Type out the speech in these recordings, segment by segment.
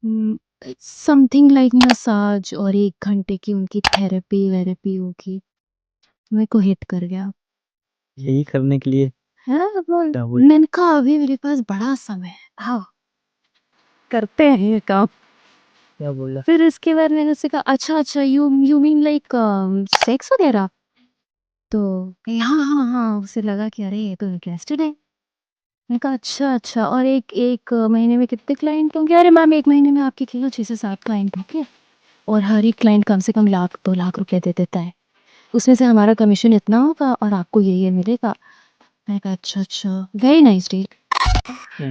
Something like massage और 1 घंटे की उनकी थेरेपी होगी। मेरे को हिट कर गया। यही करने के लिए है ना? डबल मैंने कहा अभी मेरे पास बड़ा समय है, हाँ, करते हैं ये काम। क्या बोला? फिर इसके बाद मैंने उससे कहा अच्छा यू मीन लाइक सेक्स वगैरह? तो कही हाँ, उसे लगा कि अरे ये तो इंटरेस्टेड है। मैंने कहा अच्छा और एक महीने में कितने क्लाइंट होंगे? अरे मैम 1 महीने में आपके केवल 6 से 7 क्लाइंट होंगे और हर एक क्लाइंट कम से कम 1 लाख 2 लाख रुपए दे देता है। उसमें से हमारा कमीशन इतना होगा और आपको ये मिलेगा। मैंने कहा अच्छा, very nice deal.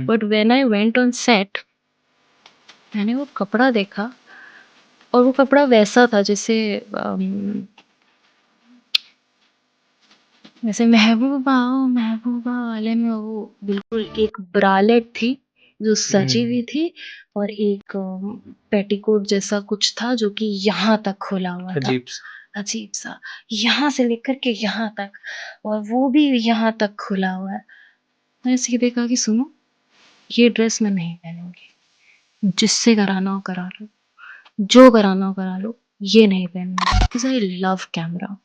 But when I went on set, मैंने वो कपड़ा देखा और वो कपड़ा वैसा था जैसे वैसे महबूबा वाले में वो बिल्कुल एक ब्रालेट थी जो सजी हुई थी और एक पेटीकोट जैसा कुछ था जो कि यहाँ तक खुला हुआ था। अजीब सा, यहाँ से लेकर के यहाँ तक, और वो भी यहाँ तक खुला हुआ है। मैंने सीधे कहा कि सुनो, ये ड्रेस मैं नहीं पहनूंगी, जिससे कराना हो करा लो, जो कराना हो करा लो, ये नहीं पहनना। Because I love camera,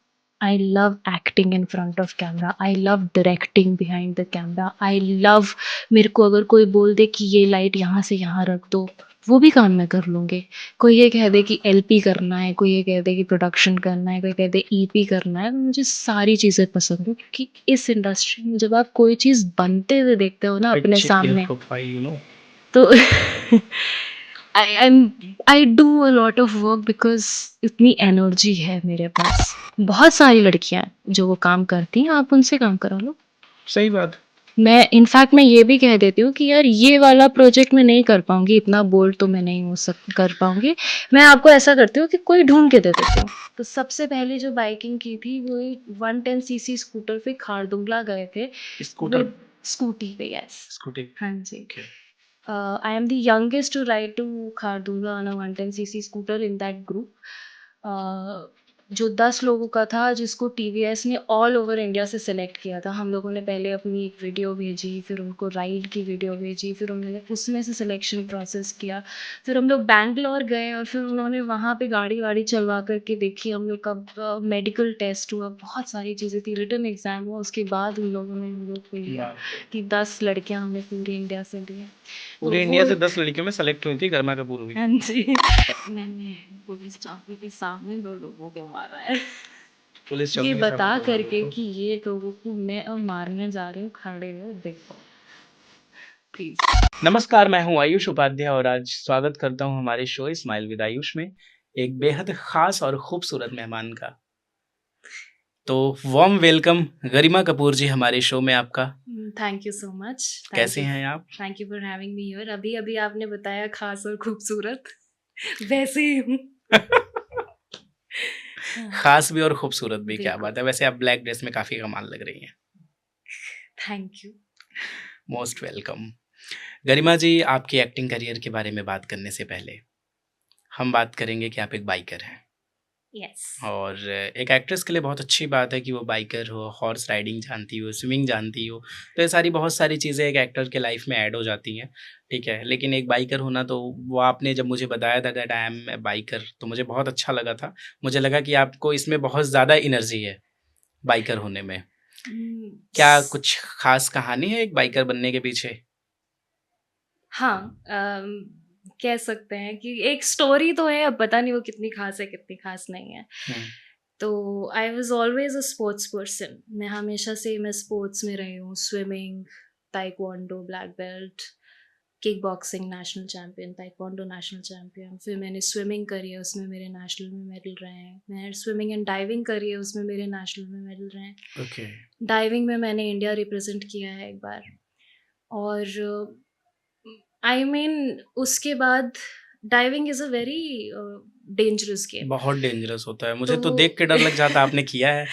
I love acting in front of camera, I love directing behind the camera, I love, मेरे को अगर कोई बोल दे कि ये लाइट यहाँ से यहाँ रख दो, वो भी काम मैं कर लूँगी। कोई ये कह दे कि एलपी करना है, कोई ये कह दे कि प्रोडक्शन करना है, कोई कह दे ईपी करना है, मुझे सारी चीज़ें पसंद है। क्योंकि इस इंडस्ट्री में जब आप कोई चीज़ बनते हुए देखते हो ना अपने सामने, तो I do a lot of work because इतनी एनर्जी है मेरे पास। बहुत सारी लड़कियां हैं जो वो काम करती हैं, आप उनसे काम करा लो। सही बात। मैं इनफैक्ट मैं ये भी कह देती हूँ कि यार ये वाला प्रोजेक्ट मैं नहीं कर पाऊंगी, इतना बोल्ड तो मैं नहीं कर पाऊंगी। मैं आपको ऐसा करती हूँ कि कोई ढूंढ के दे देती हूँ। तो सबसे पहले जो बाइकिंग की थी वो 110cc स्कूटर पे खारदुंगला गए थे। स्कूटर? स्कूटी पे, यस। स्कूटी? हाँ जी। I am the youngest to ride to Khardunga on a 110cc scooter in that group. जो 10 लोगों का था, जिसको टीवीएस ने ऑल ओवर इंडिया से सेलेक्ट किया था। हम लोगों ने पहले अपनी एक वीडियो भेजी, फिर उनको राइड की वीडियो भेजी, फिर उन्होंने उसमें से सिलेक्शन प्रोसेस किया। फिर हम लोग बैंगलोर गए और फिर उन्होंने वहाँ पे गाड़ी वाड़ी चलवा करके देखी। हम लोग का मेडिकल टेस्ट हुआ, बहुत सारी चीज़ें थी, रिटन एग्ज़ाम हुआ। उसके बाद उन लोगों ने हम लोग को लिया कि 10 लड़कियाँ हमें पूरी इंडिया से दी हैं। पूरे इंडिया से 10 लड़कियों में सेलेक्ट हुई थी गरिमा कपूर भी। हाँ जी। मैंने पुलिस चौकी के सामने 2 लोगों को मारा है। पुलिस ये चौकी के बता सामने करके कि ये लोगों को मैं अब मारने जा रही हूँ, खड़े हो देखो प्लीज। नमस्कार, मैं हूं आयुष उपाध्याय और आज स्वागत करता हूं हमारे शो स्माइल विद आयुष में एक बेहद खास और खूबसूरत मेहमान का। तो वार्म वेलकम गरिमा कपूर जी हमारे शो में आपका। Thank you so much. कैसे हैं आप? Thank you for having me here. अभी अभी आपने बताया खास और खूबसूरत, वैसे ही हूँ। खास भी और खूबसूरत भी, क्या बिल्कुल। बात है। वैसे आप ब्लैक ड्रेस में काफी कमाल लग रही हैं। Thank you. Most welcome. Garima ji, आपकी एक्टिंग करियर के बारे में बात करने से पहले हम बात करेंगे कि आप एक बाइकर हैं। यस। और एक एक्ट्रेस के लिए बहुत अच्छी बात है कि वो बाइकर हो, हॉर्स राइडिंग जानती हो, स्विमिंग जानती हो। तो ये सारी बहुत सारी चीज़ें एक एक्टर के लाइफ में ऐड हो जाती हैं, ठीक है। लेकिन एक बाइकर होना, तो वो आपने जब मुझे बताया था that I am a biker, तो मुझे बहुत अच्छा लगा था। मुझे लगा कि आपको इसमें बहुत ज़्यादा एनर्जी है बाइकर होने में। क्या कुछ खास कहानी है एक बाइकर बनने के पीछे? हाँ, कह सकते हैं कि एक स्टोरी तो है, अब पता नहीं वो कितनी खास है कितनी खास नहीं है। तो I was always a sports person. मैं स्पोर्ट्स में रही हूँ। Swimming, taekwondo black belt, kick boxing national champion, taekwondo national champion. फिर मैंने स्विमिंग करी है, उसमें मेरे नेशनल में मेडल रहे हैं। मैंने स्विमिंग एंड डाइविंग करी है, उसमें मेरे नेशनल में मेडल रहे हैं। ओके। डाइविंग में मैंने इंडिया रिप्रेजेंट किया है एक बार। और आई मीन उसके बाद diving is a very dangerous game. बहुत डेंजरस होता है, मुझे तो तो वो देख के डर लग जाता। आपने किया है?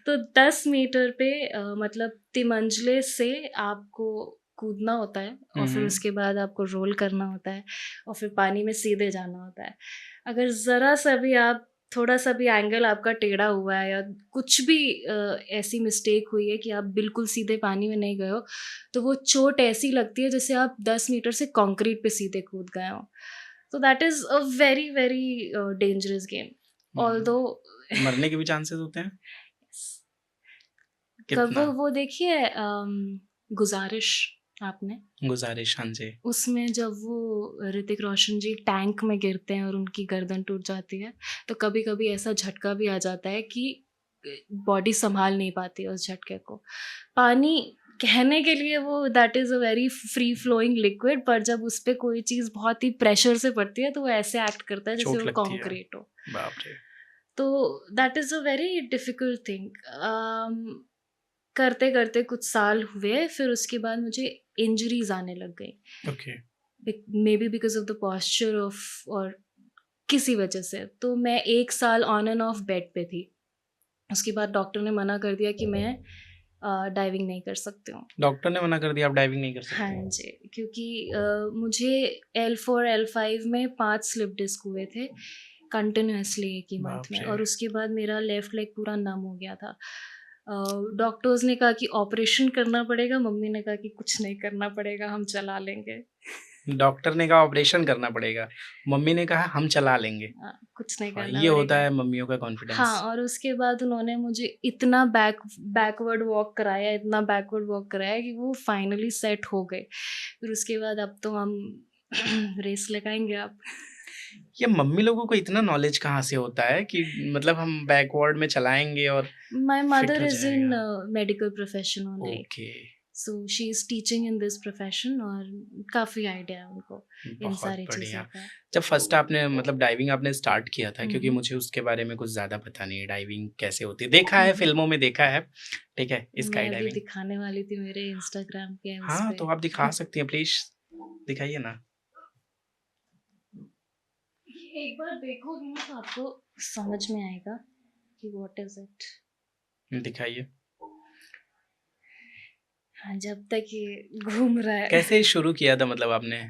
तो 10 मीटर पे मतलब तिमंजले से आपको कूदना होता है और फिर उसके बाद आपको रोल करना होता है और फिर पानी में सीधे जाना होता है। अगर ज़रा सा भी आप थोड़ा सा भी एंगल आपका टेढ़ा हुआ है या कुछ भी ऐसी मिस्टेक हुई है कि आप बिल्कुल सीधे पानी में नहीं गए हो, तो वो चोट ऐसी लगती है जैसे आप 10 मीटर से कंक्रीट पे सीधे कूद गए हो। So that is a very very dangerous game. Although मरने के भी चांसेस होते हैं? कब कितना? वो देखिए गुजारिश आपने? गुजारिश, हाँ जी। उसमें जब वो ऋतिक रोशन जी टैंक में गिरते हैं और उनकी गर्दन टूट जाती है, तो कभी-कभी ऐसा झटका भी आ जाता है कि बॉडी सँभाल नहीं पाती है उस झटके को। पानी कहने के लिए वो that is a very free flowing liquid, पर जब उस पे कोई चीज़ बहुत ही प्रेशर से पड़ती है तो वो ऐसे एक्ट करता है जैसे चोट वो लगती है। कंक्रीट हो। बाप रे! तो that is a very difficult thing. करते-करते कुछ साल हुए, फिर उसके बाद मुझे इंजरीज़ आने लग गई। Okay. May be because of the posture of और किसी वजह से। तो मैं 1 साल ऑन एंड ऑफ बेड पे थी। उसके बाद डॉक्टर ने मना कर दिया कि मैं डाइविंग नहीं कर सकती हूँ। डॉक्टर ने मना कर दिया आप डाइविंग नहीं कर सकते? हाँ जी, क्योंकि मुझे L4 L5 में 5 स्लिप डिस्क हुए थे कंटिन्यूअसली एक ही मंथ बाप में, रे! और उसके बाद मेरा लेफ्ट लेग पूरा नम हो गया था। डॉक्टर्स ने कहा कि ऑपरेशन करना पड़ेगा, मम्मी ने कहा कि कुछ नहीं करना पड़ेगा, हम चला लेंगे। डॉक्टर ने कहा ऑपरेशन करना पड़ेगा, मम्मी ने कहा हम चला लेंगे। कुछ नहीं हाँ, करना ये होता पड़ेगा। है मम्मियों का हाँ, कॉन्फिडेंस। और उसके बाद उन्होंने मुझे इतना बैकवर्ड वॉक कराया, इतना बैकवर्ड वॉक कराया कि वो फाइनली सेट हो गए। फिर उसके बाद अब तो हम रेस लगाएँगे अब। ये मम्मी लोगों को इतना नॉलेज कहाँ से होता है कि मतलब हम बैकवर्ड में चलाएँगे और माय फिट मदर हो इज़ इन जाएगा? Medical profession only, okay, so she is teaching in this profession और काफ़ी आइडिया है उनको इन बहुत सारी बढ़िया। चीज़ों का। जब फर्स्ट आपने मतलब डाइविंग आपने स्टार्ट किया था, क्योंकि हुँ, मुझे उसके बारे में कुछ ज़्यादा पता नहीं है, डाइविंग कैसे होती है? देखा है, हुँ। फ़िल्मों में देखा है, ठीक है, मैं स्काई अभी डाइविंग। दिखाने वाली थी मेरे इंस्टाग्राम के उस हाँ, पे। तो आप दिखा सकती हैं प्लीज़, दिखाइए ना। ये एक बार देखोगी ना तो आपको समझ में आएगा कि व्हाट इज़ इट। दिखाइए। हाँ, जब तक ये घूम रहा है। कैसे शुरू किया था मतलब आपने?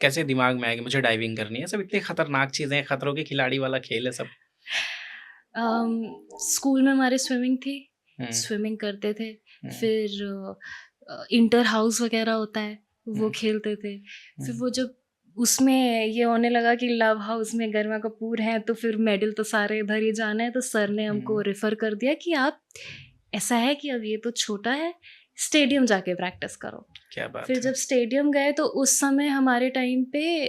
कैसे दिमाग में आया कि मुझे डाइविंग करनी है? सब इतनी खतरनाक चीज़ें हैं, खतरों के खिलाड़ी वाला खेल है सब। स्कूल में हमारे स्विमिंग थी, हुँ, स्विमिंग करते थे। हुँ, फिर इंटर हाउस वगैरह होता है, वो हुँ, खेलते थे। फिर हुँ, वो जब उसमें ये होने लगा कि लव हाउस में गरिमा कपूर हैं, तो फिर मेडल तो सारे इधर ही जाना है, तो सर ने हमको हुँ, रेफ़र कर दिया कि आप ऐसा है कि अब ये तो छोटा है, स्टेडियम जाके प्रैक्टिस करो। क्या बात फिर है! जब स्टेडियम गए तो उस समय हमारे टाइम पे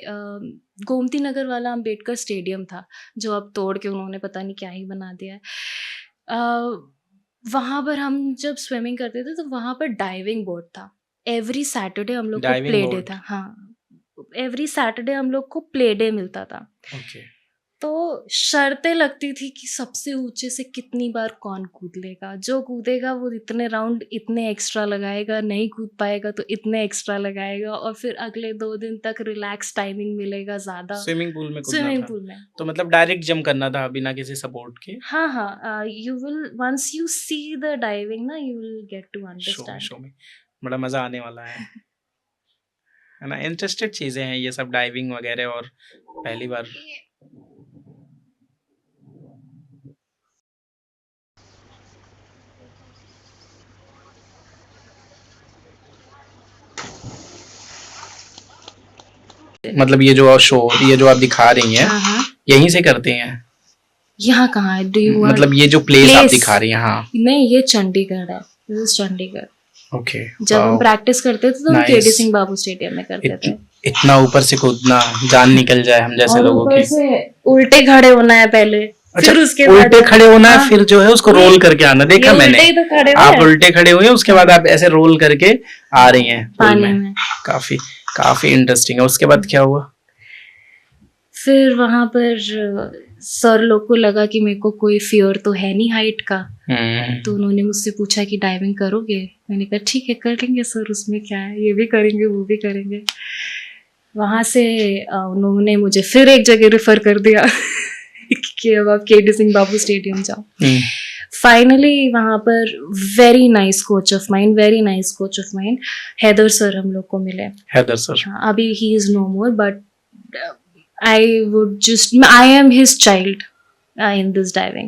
गोमती नगर वाला अम्बेडकर स्टेडियम था, जो अब तोड़ के उन्होंने पता नहीं क्या ही बना दिया है। वहाँ पर हम जब स्विमिंग करते थे तो वहाँ पर डाइविंग बोर्ड था। एवरी सैटरडे हम लोग को डाइविंग प्ले डे बोर्ड, था। हाँ, एवरी सैटरडे हम लोग को प्ले डे मिलता था। ओके। तो शर्तें लगती थी कि सबसे ऊँचे से कितनी बार कौन कूद लेगा। जो कूदेगा वो इतने राउंड इतने एक्स्ट्रा लगाएगा, नहीं कूद पाएगा तो इतने एक्स्ट्रा लगाएगा, और फिर अगले 2 दिन तक रिलैक्स टाइमिंग मिलेगा ज़्यादा स्विमिंग पूल में कूदना स्विमिंग था, पूल में। तो मतलब डायरेक्ट जंप करना था बिना किसी सपोर्ट के? हाँ, हाँ, you will once you see the diving ना you will get to show में अंडरस्टैंड। शो में, बड़ा मज़ा आने वाला है ना? इंटरेस्टेड चीज़ें हैं ये सब डाइविंग वगैरह, और पहली बार मतलब ये जो आप दिखा रही हैं, हाँ, हाँ। यहीं से करते हैं? यहाँ कहाँ है? डू यू वांट मतलब ये जो प्लेस आप दिखा रही हैं, हाँ। नहीं, ये चंडीगढ़ है। This is Chandigarh. ओके, जब हम वाओ! प्रैक्टिस करते थे तो हम KD nice. Singh Babu stadium में करते थे। इतना ऊपर से कूदना, जान निकल जाए हम जैसे और लोगों ऊपर की। से उल्टे खड़े होना है पहले, अच्छा, फिर उसके बाद उल्टे खड़े होना है, हाँ, फिर जो है उसको ये रोल करके आना, देखा ये मैंने। उल्टे ही तो खड़े हुए आप हैं उल्टे खड़े हुए हैं, उसके बाद आप ऐसे रोल करके आ रही हैं पूल पानी में। में। काफ़ी काफ़ी इंटरेस्टिंग है। उसके बाद क्या हुआ? फिर वहाँ पर सर लोग को लगा कि मेरे को कोई फ़ियर तो है नहीं हाइट का, तो उन्होंने मुझसे पूछा कि डाइविंग करोगे? मैंने कहा ठीक है कर लेंगे सर, उसमें क्या है, ये भी करेंगे वो भी करेंगे। वहाँ से उन्होंने मुझे फिर एक जगह रेफ़र कर दिया कि अब आप केडी सिंह बाबू स्टेडियम जाओ। फाइनली वहाँ पर very nice coach of mind Haider sir हम लोग को मिले। हैदर सर। हाँ, अभी ही is no more, but I am his child in this diving.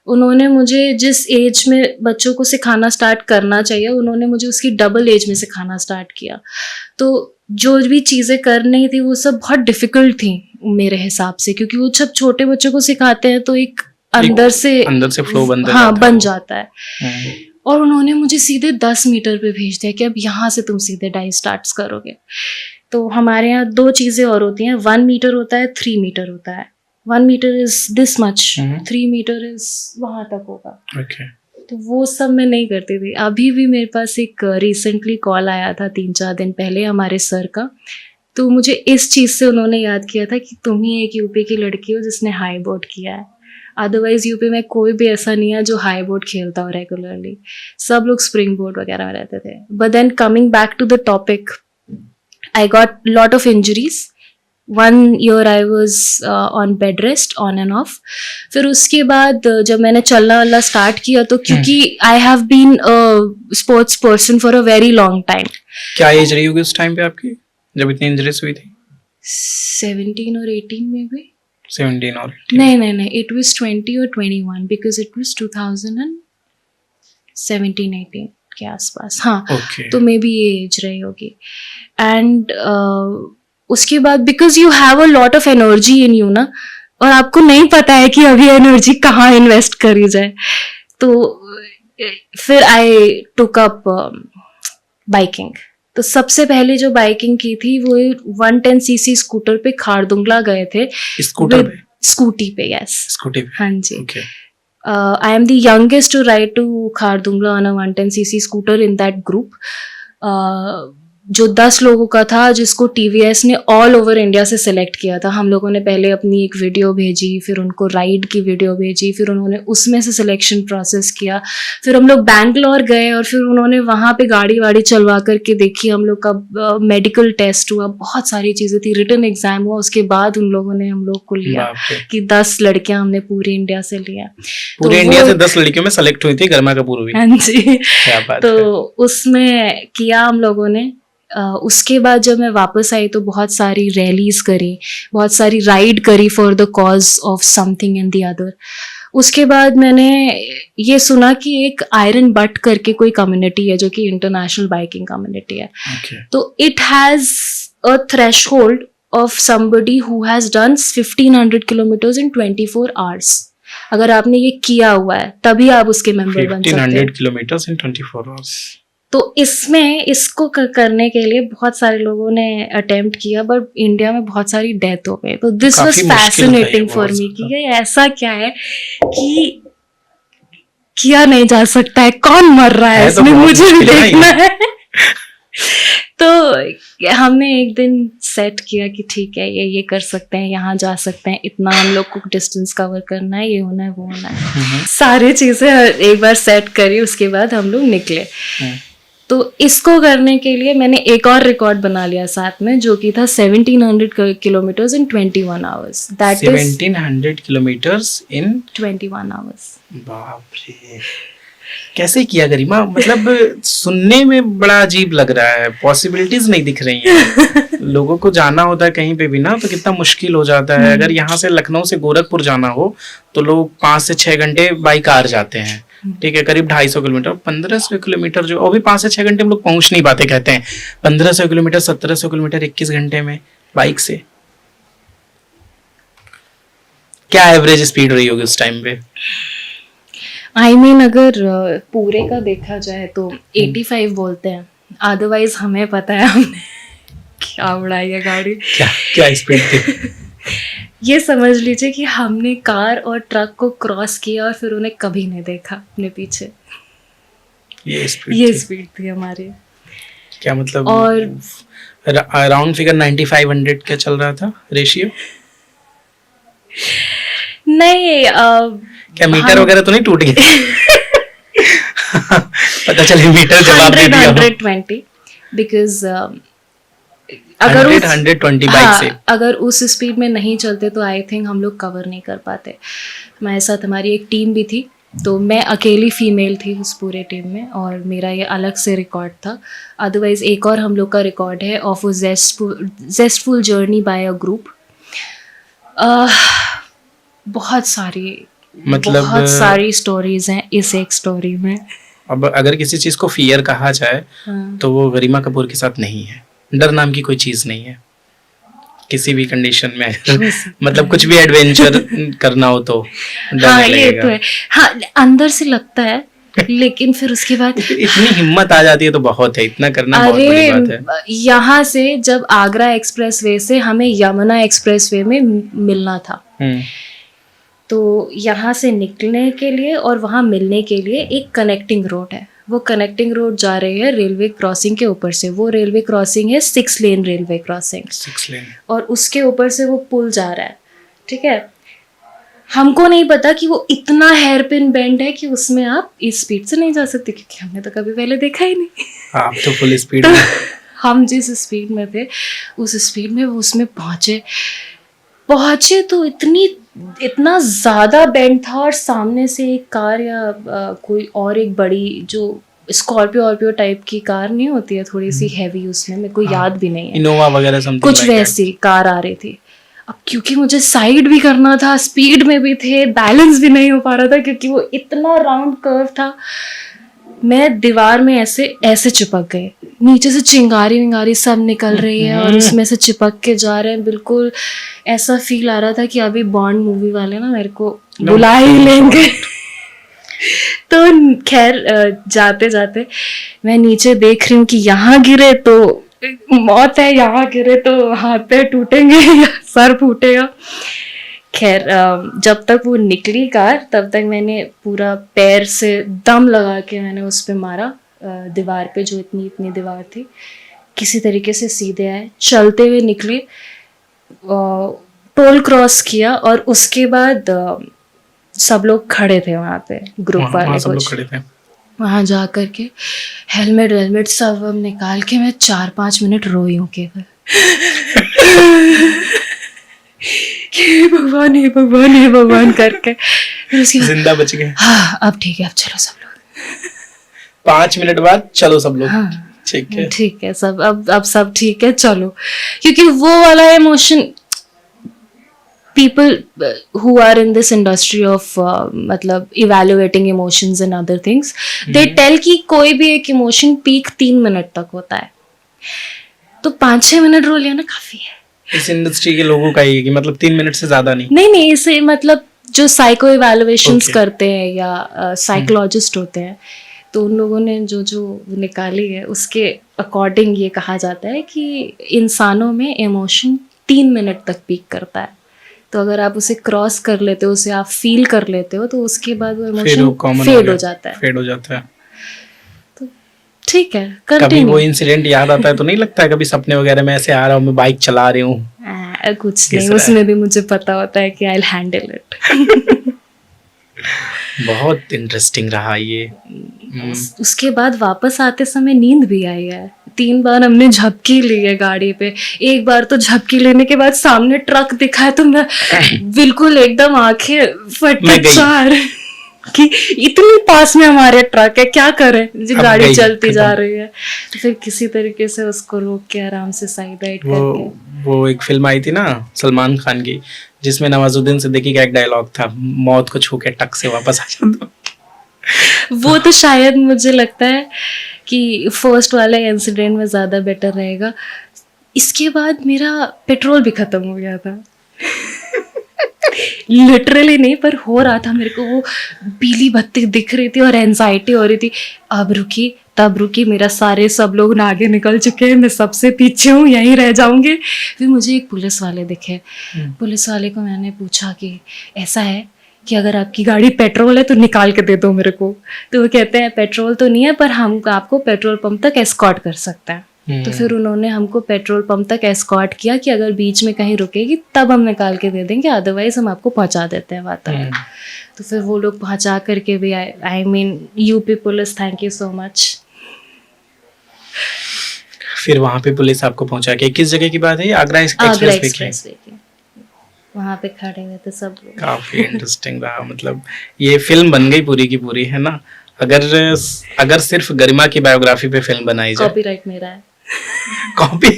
उन्होंने मुझे जिस एज में बच्चों को सिखाना स्टार्ट करना चाहिए, उन्होंने मुझे उसकी डबल एज में सिखाना स्टार्ट किया। तो जो भी चीज़ें करनी थी वो सब बहुत डिफ़िकल्ट थी मेरे हिसाब से, क्योंकि वो जब छोटे बच्चों को सिखाते हैं तो एक अंदर से फ्लो बन जाता है। और उन्होंने मुझे सीधे 10 मीटर पे भेज दिया कि अब यहाँ से तुम सीधे डाइव स्टार्ट करोगे। तो हमारे यहाँ 2 चीज़ें और होती हैं, 1 मीटर होता है, 3 मीटर होता है। 1 metre is this much, 3 metre is वहाँ तक होगा। तो वो सब मैं नहीं करती थी। अभी भी मेरे पास एक रिसेंटली कॉल आया था 3-4 दिन पहले हमारे सर का, तो मुझे इस चीज़ से उन्होंने याद किया था कि तुम ही एक यूपी की लड़की हो जिसने हाई बोर्ड किया है। अदरवाइज यूपी में कोई भी ऐसा नहीं है जो हाई बोर्ड खेलता हो रेगुलरली, सब लोग स्प्रिंग बोर्ड वगैरह में रहते थे। But then coming back to the topic, I got lot of injuries. 1 year I was on bed rest on and off। फिर उसके बाद जब मैंने चलना वाला स्टार्ट किया तो क्योंकि I have been sports person for a very long time. क्या एज रही होगी उस टाइम पे आपकी जब इतनी इंजरीज हुई थी? 17 और 18 में भी। 17 और 18? नहीं, it was 20 or 21 because it was 2017-18 के आसपास। हाँ, तो मे बी ये एज रही होगी। एंड उसके बाद because you have a lot of energy in you ना, और आपको नहीं पता है कि अभी एनर्जी कहाँ इन्वेस्ट करी जाए, तो फिर आई टुक अप बाइकिंग। तो सबसे पहले जो बाइकिंग की थी वो 110cc स्कूटर पे खारदुंगला गए थे। स्कूटी पे, यस, स्कूटी पे, हाँ जी। I am the youngest to ride to Khardungla on a 110cc scooter in that group, जो 10 लोगों का था, जिसको TVS ने ऑल ओवर इंडिया से सिलेक्ट किया था। हम लोगों ने पहले अपनी एक वीडियो भेजी, फिर उनको राइड की वीडियो भेजी, फिर उन्होंने उसमें से सिलेक्शन प्रोसेस किया। फिर हम लोग बैंगलोर गए और फिर उन्होंने वहाँ पे गाड़ी वाड़ी चलवा करके देखी, हम लोग का मेडिकल टेस्ट हुआ, बहुत सारी चीज़ें थी, रिटन एग्जाम हुआ। उसके बाद उन लोगों ने हम लोग को लिया कि 10 लड़कियां हमने पूरी इंडिया से लिया। पूरे इंडिया से 10 लड़कियों में सेलेक्ट हुई थी गरिमा कपूर भी। हाँ जी। तो उसमें किया हम लोगों ने। उसके बाद जब मैं वापस आई तो बहुत सारी रैलीज करी, बहुत सारी राइड करी for the cause of something and the other. उसके बाद मैंने ये सुना कि एक आयरन बट करके कोई कम्युनिटी है जो कि इंटरनेशनल बाइकिंग कम्युनिटी है। तो it has a threshold of somebody who has done 1500 kilometres in 24 hours. अगर आपने ये किया हुआ है तभी आप उसके मेंबर बन सकते हैं। 1500 किलोमीटर्स इन 24 आवर्स। तो इसमें इसको करने के लिए बहुत सारे लोगों ने अटेम्प्ट किया, बट इंडिया में बहुत सारी डेथ हो गई। तो this was fascinating for me कि ये ऐसा क्या है कि किया नहीं जा सकता है, कौन मर रहा है इसमें, मुझे भी देखना है। तो हमने एक दिन सेट किया कि ठीक है, ये कर सकते हैं, यहाँ जा सकते हैं, इतना हम लोग को डिस्टेंस कवर करना है, ये होना है, वो होना है, सारी चीजें एक बार सेट करी। उसके बाद हम लोग निकले। तो इसको करने के लिए मैंने एक और रिकॉर्ड बना लिया साथ में, जो कि था 1700 kilometres in 21 hours. That is 1700 kilometres in 21 hours. बाप रे, कैसे किया गरिमा? मतलब सुनने में बड़ा अजीब लग रहा है, पॉसिबिलिटीज नहीं दिख रही हैं। लोगों को जाना होता है कहीं पे भी ना तो कितना मुश्किल हो जाता है। अगर यहाँ से लखनऊ से गोरखपुर जाना हो तो लोग 5 से 6 घंटे बाई कार जाते हैं, ठीक है, करीब 250 किलोमीटर। 1500 किलोमीटर जो अभी 5 से 6 घंटे हम लोग पहुंच नहीं पाते, कहते हैं 1500 किलोमीटर 1700 किलोमीटर 21 घंटे में बाइक से। क्या एवरेज स्पीड रही होगी उस टाइम पे? I mean, अगर पूरे का देखा जाए तो 85 बोलते हैं, अदरवाइज हमें पता है हमने क्या उड़ाई है गाड़ी। क्या स्पीड थी? ये समझ लीजिए कि हमने कार और ट्रक को क्रॉस किया और फिर उन्हें कभी नहीं देखा अपने पीछे। ये स्पीड थी हमारी। क्या मतलब? और अराउंड फिगर 9500 क्या चल रहा था रेशियो? नहीं, क्या मीटर वगैरह तो नहीं टूट गया? पता चले मीटर जवाब दे दिया। 120 बिकॉज अगर 120 बाइक से अगर उस स्पीड में नहीं चलते तो आई थिंक हम लोग कवर नहीं कर पाते। हमारे साथ हमारी एक टीम भी थी, तो मैं अकेली फीमेल थी उस पूरे टीम में, और मेरा ये अलग से रिकॉर्ड था। अदरवाइज एक और हम लोग का रिकॉर्ड है of a zestful journey by a group. बहुत सारी मतलब बहुत सारी स्टोरीज हैं इस एक स्टोरी में। अब अगर किसी चीज को फियर कहा जाए हाँ। तो वो गरिमा कपूर के साथ नहीं है। डर नाम की कोई चीज नहीं है किसी भी कंडीशन में। हो सकता मतलब है। कुछ भी एडवेंचर करना हो तो डर हाँ नहीं ये लगेगा। तो है। हाँ अंदर से लगता है, लेकिन फिर उसके बाद इतनी हिम्मत आ जाती है तो बहुत है, इतना करना बहुत बड़ी बात है। अरे यहाँ से जब आगरा एक्सप्रेसवे से हमें यमुना एक्सप्रेसवे में मिलना था, तो यहाँ से निकलने के लिए और वहाँ मिलने के लिए एक कनेक्टिंग रोड है। वो कनेक्टिंग रोड जा रही है रेलवे क्रॉसिंग के ऊपर से। वो रेलवे क्रॉसिंग है 6 लेन रेलवे क्रॉसिंग, 6 लेन। और उसके ऊपर से वो पुल जा रहा है। ठीक है, हमको नहीं पता कि वो इतना हेयर पिन बेंड है कि उसमें आप इस स्पीड से नहीं जा सकते, क्योंकि हमने तो कभी पहले देखा ही नहीं। आप तो फुल स्पीड तो में। हम जिस स्पीड में थे उस स्पीड में वो उसमें पहुंचे तो इतना ज़्यादा बेंड था, और सामने से एक कार या कोई और एक बड़ी जो स्कॉर्पियो टाइप की कार नहीं होती है, थोड़ी सी हैवी, उसमें मेरे को याद भी नहीं है, इनोवा वगैरह समथिंग कुछ वैसी कार आ रही थी। अब क्योंकि मुझे साइड भी करना था, स्पीड में भी थे, बैलेंस भी नहीं हो पा रहा था क्योंकि वो इतना राउंड कर्व था। मैं दीवार में ऐसे चिपक गए, नीचे से चिंगारी विंगारी सब निकल रही है और उसमें से चिपक के जा रहे हैं। बिल्कुल ऐसा फील आ रहा था कि अभी बॉन्ड मूवी वाले ना मेरे को बुला ही लेंगे। तो खैर जाते जाते मैं नीचे देख रही हूँ कि यहाँ गिरे तो मौत है, यहाँ गिरे तो हाथ पैर टूटेंगे या सर फूटेगा। खैर जब तक वो निकली कार तब तक मैंने पूरा पैर से दम लगा के मैंने उस पे मारा, दीवार पे, जो इतनी दीवार थी। किसी तरीके से सीधे आए, चलते हुए निकले, टोल क्रॉस किया, और उसके बाद सब लोग खड़े थे वहाँ पे, ग्रुप वाले सब लोग कुछ खड़े थे। वहाँ जा कर के हेलमेट सब निकाल के मैं 4-5 मिनट रोई हूँ केवल। हे भगवान हे भगवान हे भगवान करके। फिर उसके बाद जिंदा बच गए। हाँ अब ठीक है, अब चलो सब लोग। 5 मिनट बाद चलो सब लोग। हाँ ठीक है सब, अब सब ठीक है चलो। क्योंकि वो वाला emotion, people who are in this industry of मतलब evaluating emotions and other things, they tell कि कोई भी एक इमोशन पीक 3 मिनट तक होता है, तो 5-6 मिनट रो लिया ना काफी है। इस इंडस्ट्री के लोगों का ये कि मतलब 3 मिनट से ज्यादा नहीं। नहीं इसे मतलब जो साइको इवैल्यूएशंस करते हैं या साइकोलॉजिस्ट होते हैं, तो उन लोगों ने जो निकाली है उसके अकॉर्डिंग ये कहा जाता है कि इंसानों में इमोशन 3 मिनट तक पीक करता है। तो अगर आप उसे क्रॉस कर लेते हो, उसे आप फील कर लेते हो, तो उसके बाद वो इमोशन फेड हो जाता है। तो ठीक है, कभी वो इंसिडेंट याद आता है तो नहीं लगता है कभी सपने वगैरह में ऐसे आ रहा हूँ, मैं बाइक चला रही हूँ? कुछ नहीं, उसमें भी मुझे पता होता है कि आई विल हैंडल इट। बहुत इंटरेस्टिंग रहा ये। उसके बाद वापस आते समय नींद भी आई है। 3 बार हमने झपकी ली है गाड़ी पे। एक बार तो झपकी लेने के बाद सामने ट्रक दिखा है तो मैं बिल्कुल एकदम आंखें फट चार कि इतनी पास में हमारे ट्रक है, क्या करें, जो गाड़ी चलती जा रही है। तो फिर किसी तरीके से उसको रोक के आराम से साइड राइड करके। वो एक फिल्म आई थी ना सलमान खान की, जिसमें नवाजुद्दीन सिद्दीकी का एक डायलॉग था, मौत को छू के टक से वापस आ जाता। वो तो शायद मुझे लगता है कि फर्स्ट वाले इंसिडेंट में ज़्यादा बेटर रहेगा। इसके बाद मेरा पेट्रोल भी ख़त्म हो गया था। लिटरली नहीं, पर हो रहा था, मेरे को वो पीली बत्ती दिख रही थी और एंजाइटी हो रही थी। अब रुकी तब रुकी, मेरा सारे सब लोग आगे निकल चुके हैं, मैं सबसे पीछे हूँ, यहीं रह जाऊंगी। फिर मुझे एक पुलिस वाले दिखे। पुलिस वाले को मैंने पूछा कि ऐसा है कि अगर आपकी गाड़ी पेट्रोल है तो निकाल के दे दो मेरे को। तो वो कहते हैं पेट्रोल तो नहीं है, पर हम आपको पेट्रोल पंप तक एस्कॉर्ट कर सकते हैं। तो फिर उन्होंने हमको पेट्रोल पंप तक एस्कॉर्ट किया कि अगर बीच में कहीं रुकेगी तब हम निकाल के दे देंगे, अदरवाइज हम आपको पहुंचा देते हैं वहाँ तक। तो फिर वो लोग पहुंचा करके भी, I mean UP police, thank you so much. फिर वहाँ पे पुलिस आपको पहुंचा के, किस जगह की बात है? आगरा एक्सप्रेस वे की। वहाँ पे खड़े हुए थे सब लोग। काफी इंटरेस्टिंग रहा। मतलब ये फिल्म बन गई पूरी की पूरी, है ना? अगर सिर्फ गरिमा की बायोग्राफी पे फिल्म बनाई जाए, कॉपीराइट मेरा है। कॉपी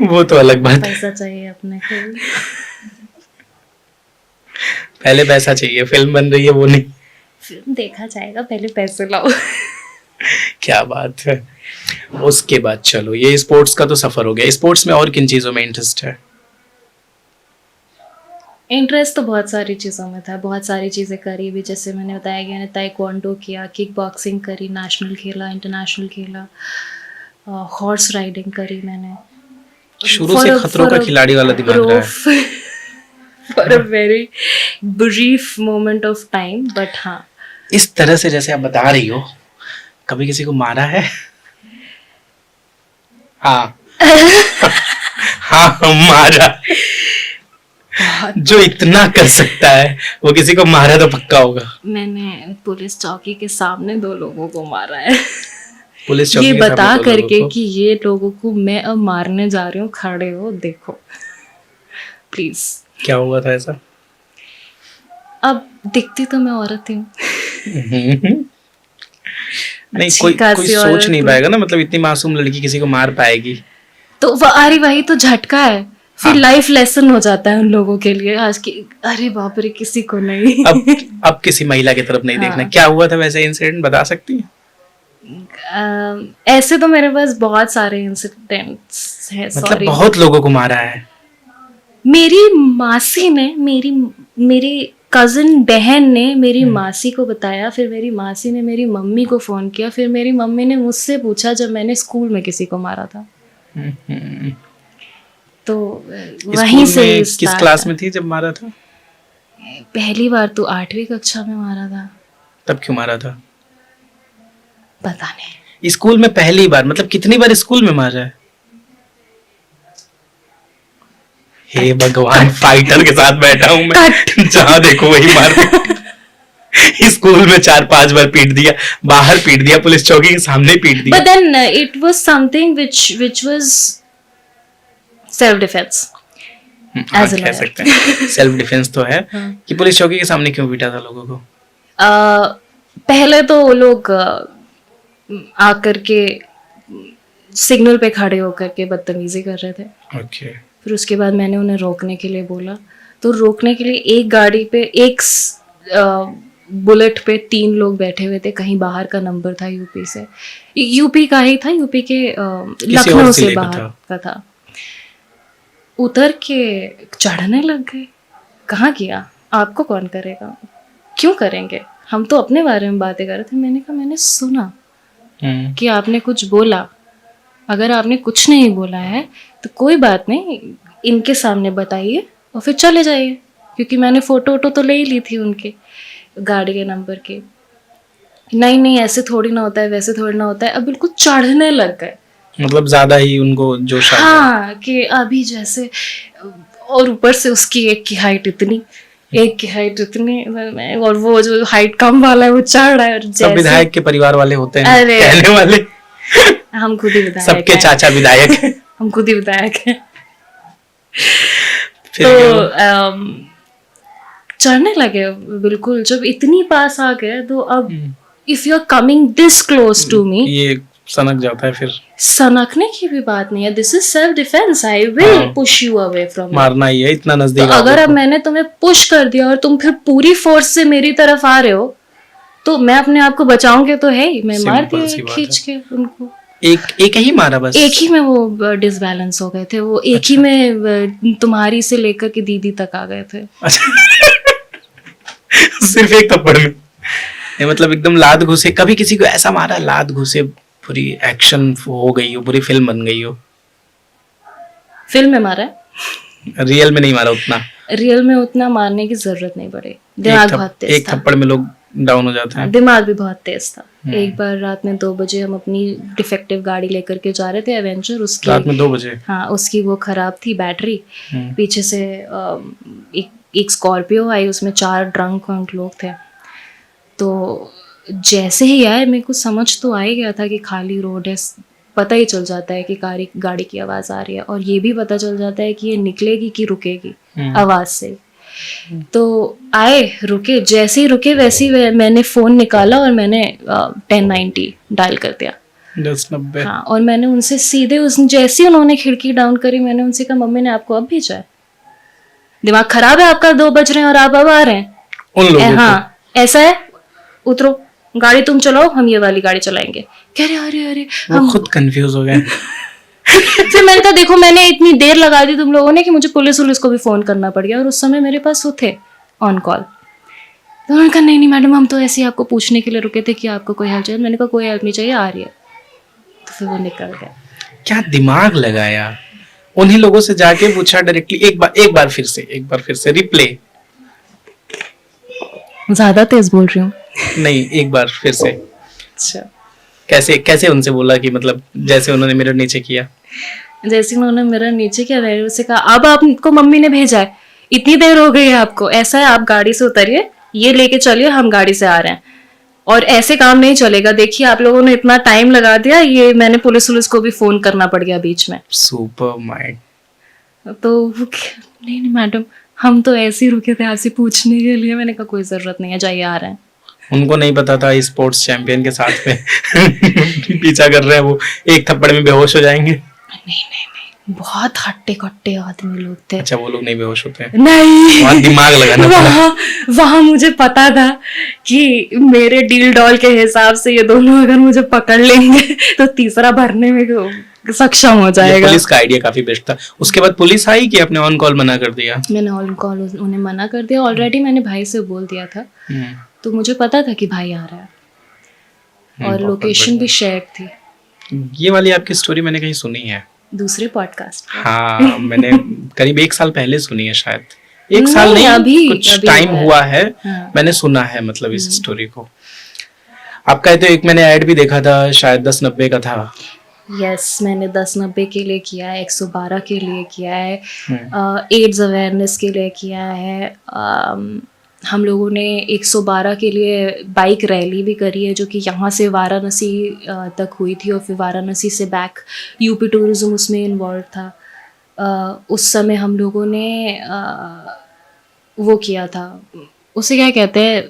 वो तो अलग बात है। पैसा चाहिए अपने को। पहले पैसा चाहिए, फ़िल्म बन रही है वो नहीं। फ़िल्म देखा जाएगा, पहले पैसे लाओ। क्या बात है। उसके बाद चलो, ये स्पोर्ट्स का तो सफ़र हो गया। स्पोर्ट्स में और किन चीज़ों में इंटरेस्ट है? इंटरेस्ट तो बहुत सारी चीज़ों में था, बहुत सारी चीज़ें करी भी, जैसे मैंने बताया कि मैंने ताइक्वांडो किया, किक बॉक्सिंग करी, नेशनल खेला, इंटरनेशनल खेला, हॉर्स राइडिंग करी मैंने। शुरू से खतरों का खिलाड़ी वाला दिमाग रहा है। For a very brief moment of time, but हाँ। इस तरह से जैसे आप बता रही हो, कभी किसी को मारा है? हाँ। हाँ, मारा। जो इतना कर सकता है वो किसी को मारा तो पक्का होगा। मैंने पुलिस चौकी के सामने 2 लोगों को मारा है। पुलिस चौकी ये के बता सामने 2 लोगों करके को? कि ये लोगों को मैं अब मारने जा रही हूँ, खड़े हो देखो प्लीज। क्या हुआ था ऐसा? अब दिखती तो मैं औरत ही हूँ। नहीं, अच्छी कोई खासी सोच औरत नहीं हूँ। पाएगा ना, मतलब इतनी मासूम लड़की किसी को मार पाएगी? तो अरे वही तो झटका है, फिर हाँ। लाइफ लेसन हो जाता है उन लोगों के लिए आज की। अरे बाप रे, किसी को नहीं। अब किसी महिला की तरफ नहीं हाँ। देखना। क्या हुआ था वैसे इंसिडेंट, बता सकती हैं? ऐसे तो मेरे पास बहुत सारे इंसिडेंट्स हैं। मतलब सॉरी, बहुत लोगों को मारा है? मेरी मासी ने, मेरी कजिन बहन ने मेरी मासी को बताया, फिर मेरी मासी ने मेरी मम्मी को फोन किया, फिर मेरी मम्मी ने मुझसे पूछा जब मैंने स्कूल में किसी को मारा था। तो वहीं स्कूल से में किस start क्लास है। में थी जब मारा था? पहली बार तो 8वीं कक्षा में मारा था। तब क्यों मारा था? पता नहीं। स्कूल में पहली बार, मतलब कितनी बार स्कूल में मारा है? हे भगवान, फाइटर के साथ बैठा हूं मैं, जहां देखो वही मार। स्कूल में 4-5 बार पीट दिया, बाहर पीट दिया, पुलिस चौकी के सामने पीट दिया। But then it was something which was self defense. हाँ, As a कह lawyer. सकते हैं सेल्फ डिफेंस तो है। हाँ। कि पुलिस चौकी के सामने क्यों पीटा था लोगों को? पहले तो वो लोग आकर के सिग्नल पे खड़े होकर के बदतमीजी कर रहे थे। ओके। फिर उसके बाद मैंने उन्हें रोकने के लिए बोला, तो रोकने के लिए एक गाड़ी पे बुलेट पे 3 लोग बैठे हुए थे। कहीं बाहर का नंबर था, यूपी से, यूपी का ही था, यूपी के लखनऊ से बाहर का था। उतर के चढ़ने लग गए। कहाँ किया, आपको कौन करेगा, क्यों करेंगे, हम तो अपने बारे में बातें कर रहे थे। मैंने कहा मैंने सुना कि आपने कुछ बोला, अगर आपने कुछ नहीं बोला है तो कोई बात नहीं, इनके सामने बताइए और फिर चले जाइए, क्योंकि मैंने फोटो तो ले ही ली थी उनके गाड़ी के नंबर के। नहीं ऐसे थोड़ी ना होता है, वैसे थोड़ी ना होता है। अब बिल्कुल चढ़ने लग गए, मतलब ज्यादा ही उनको जोश आ गया। हाँ, कि अभी जैसे, और ऊपर से उसकी एक की हाइट इतनी, और वो जो हाइट कम वाला है वो चढ़ रहा है। और सब जैसे विधायक के परिवार वाले होते हैं, अरे कहने वाले। हम खुद ही विधायक सबके हैं। चाचा विधायक हैं। हम खुद ही विधायक हैं। फिर तो क्या हुआ? चढ़ने लगे बिल्कुल। जब इतनी पास आ गए तो अब if you are coming this close to me, ये सनक जाता है फिर। सनकने की भी बात नहीं है, this is self defence, I will push you away from. मारना ही है, इतना नजदीक तो अगर अब मैंने तुम्हें पुश कर दिया और तुम फिर पूरी फोर्स से मेरी तरफ आ रहे हो, तो मैं अपने आप को बचाऊंगे तो है ही। मैं मार दिया खींच के उनको। एक ही मारा बस? एक ही में वो डिसबैलेंस हो गए थे। वो एक ही में तुम्हारी से लेकर के दीदी तक आ गए थे। सिर्फ एक थप्पड़ में? मतलब एकदम लात घुसे? कभी किसी को ऐसा मारा लात घुसे, पूरी एक्शन हो गई हो, पूरी फिल्म बन गई हो? फिल्म में मारा है, रियल में नहीं मारा उतना? रियल में उतना मारने की जरूरत नहीं पड़ी। दिमाग बहुत तेज था। एक थप्पड़ में लोग डाउन हो जाते हैं। दिमाग भी बहुत तेज था। एक बार रात में 2 बजे हम अपनी डिफेक्टिव गाड़ी लेकर के जा रहे थे, एवेंचर। उसकी रात में 2 बजे? हाँ, उसकी वो खराब थी बैटरी। पीछे से एक स्कॉर्पियो आई, उसमें 4 ड्रंक लोग थे। तो जैसे ही आए, मेरे को समझ तो आ ही गया था कि खाली रोड है। पता ही चल जाता है कि गाड़ी की आवाज़ आ रही है, और ये भी पता चल जाता है कि ये निकलेगी कि रुकेगी आवाज़ से। तो आए, रुके, जैसे ही रुके वैसे ही मैंने फ़ोन निकाला और मैंने 1090 डायल कर दिया। 1090? हाँ, और मैंने उनसे सीधे जैसे ही उन्होंने खिड़की डाउन करी, मैंने उनसे कहा मम्मी ने आपको अब भेजा है? दिमाग खराब है आपका, 2 बज रहे हैं और आप अब आ रहे हैं? उन लोगों को हाँ ऐसा है, उतरो, गाड़ी तुम चलाओ, हम ये वाली गाड़ी चलाएंगे। कह रहे अरे अरे वो हम खुद कंफ्यूज हो गए। फिर मैंने कहा देखो मैंने इतनी देर लगा दी तुम लोगों ने कि मुझे पुलिस को भी फोन करना पड़ गया, और उस समय मेरे पास वो थे ऑन कॉल। तो उन्होंने कहा नहीं मैडम हम तो ऐसे ही आपको पूछने के लिए रुके थे कि आपको कोई हेल्प चाहिए। मैंने कहा कोई हेल्प नहीं चाहिए, आ रही है। तो फिर वो निकल गया। क्या दिमाग लगाया, उन्हीं लोगों से जाके पूछा डायरेक्टली। एक बार फिर से रिप्ले। ज्यादा तेज बोल रही हूँ? नहीं, एक बार फिर से। अच्छा, कैसे उनसे बोला कि मतलब जैसे उन्होंने मिरर नीचे किया? जैसे उन्होंने मिरर नीचे किया, मैंने उससे कहा अब आपको मम्मी ने भेजा है, इतनी देर हो गई है आपको, ऐसा है आप गाड़ी से उतरिए, ये लेके चलिए, हम गाड़ी से आ रहे हैं, और ऐसे काम नहीं चलेगा। देखिए आप लोगों ने इतना टाइम लगा दिया, ये मैंने पुलिस को भी फोन करना पड़ गया बीच में। Super mind. तो नहीं मैडम हम तो ऐसे ही रुके थे आपसे पूछने के लिए। मैंने कहा कोई जरूरत नहीं है, जाइए आ रहे हैं। उनको नहीं पता था स्पोर्ट्स चैंपियन के साथ में पीछा कर रहे हैं, वो एक थप्पड़ में बेहोश हो जाएंगे। नहीं, बहुत हट्टे कट्टे आदमी लोग थे। अच्छा, वो लोग नहीं बेहोश होते हैं? नहीं, वहाँ दिमाग लगाना पड़ा। वहाँ मुझे पता था कि मेरे डील डॉल के हिसाब से ये दोनों अगर मुझे पकड़ लेंगे तो तीसरा भरने में सक्षम हो जाएगा। पुलिस का आइडिया काफी बेस्ट था। उसके बाद पुलिस आई कि आपने ऑन कॉल मना कर दिया? मैंने ऑन कॉल उन्हें मना कर दिया, ऑलरेडी मैंने भाई से बोल दिया था, तो मुझे पता था कि भाई आ रहा है, और लोकेशन भी शेयर थी। ये वाली आपकी स्टोरी मैंने कहीं सुनी है, दूसरे पॉडकास्ट। हाँ, मैंने करीब 1 साल पहले सुनी है शायद। 1 साल नहीं, अभी कुछ टाइम हुआ है। हाँ। मैंने सुना है मतलब इस स्टोरी को। आपका तो एक मैंने ऐड भी देखा था, शायद 1090 का था। यस, मैंने 1090 के लिए किया है, 112 के लिए किया है, एड्स अवेयरनेस के लिए किया है। हम लोगों ने 112 के लिए बाइक रैली भी करी है, जो कि यहाँ से वाराणसी तक हुई थी, और फिर वाराणसी से बैक यूपी टूरिज्म उसमें इन्वॉल्व था। उस समय हम लोगों ने वो किया था, उसे क्या कहते हैं,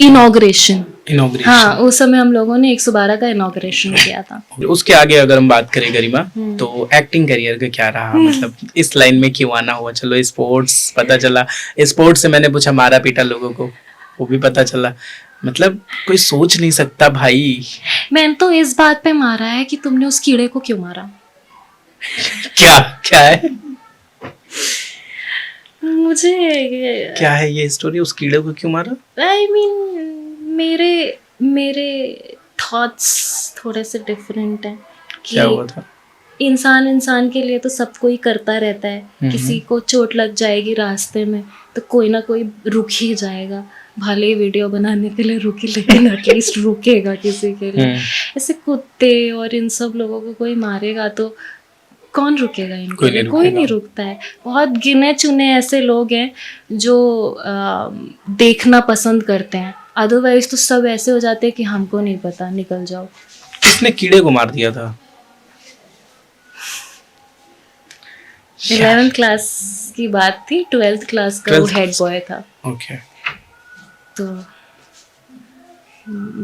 इनॉग्रेशन। हाँ, उस समय हम लोगों ने 112 का इनॉग्रेशन किया था। उसके आगे अगर हम बात करें गरिमा, तो एक्टिंग करियर का क्या रहा? मतलब इस लाइन में क्यों आना हुआ? चलो स्पोर्ट्स पता चला, स्पोर्ट्स से मैंने पूछा मारा पीटा लोगों को, वो भी पता चला। मतलब कोई सोच नहीं सकता भाई। मैंने तो इस बात पे मारा है कि तुमने उस कीड़े को क्यों मारा। क्या है? मुझे क्या है ये स्टोरी, उस कीड़े को क्यों मारा? I mean, मेरे थॉट्स थोड़े से डिफरेंट हैं। क्या हुआ था? इंसान के लिए तो सब कोई करता रहता है। किसी को चोट लग जाएगी रास्ते में तो कोई ना कोई रुक ही जाएगा, भले ही वीडियो बनाने के लिए रुकी, लेकिन एटलीस्ट रुकेगा किसी के लिए। ऐसे कुत्ते और इन सब लोगों को कोई मारेगा तो कौन रुकेगा इनके लिए? कोई नहीं रुकता है। बहुत गिने चुने ऐसे लोग हैं जो देखना पसंद करते हैं, अदरवाइज तो सब ऐसे हो जाते हैं कि हमको नहीं पता, निकल जाओ। किसने कीड़े को मार दिया था? 11th क्लास की बात थी, 12th क्लास का वो हेड बॉय था। ओके। तो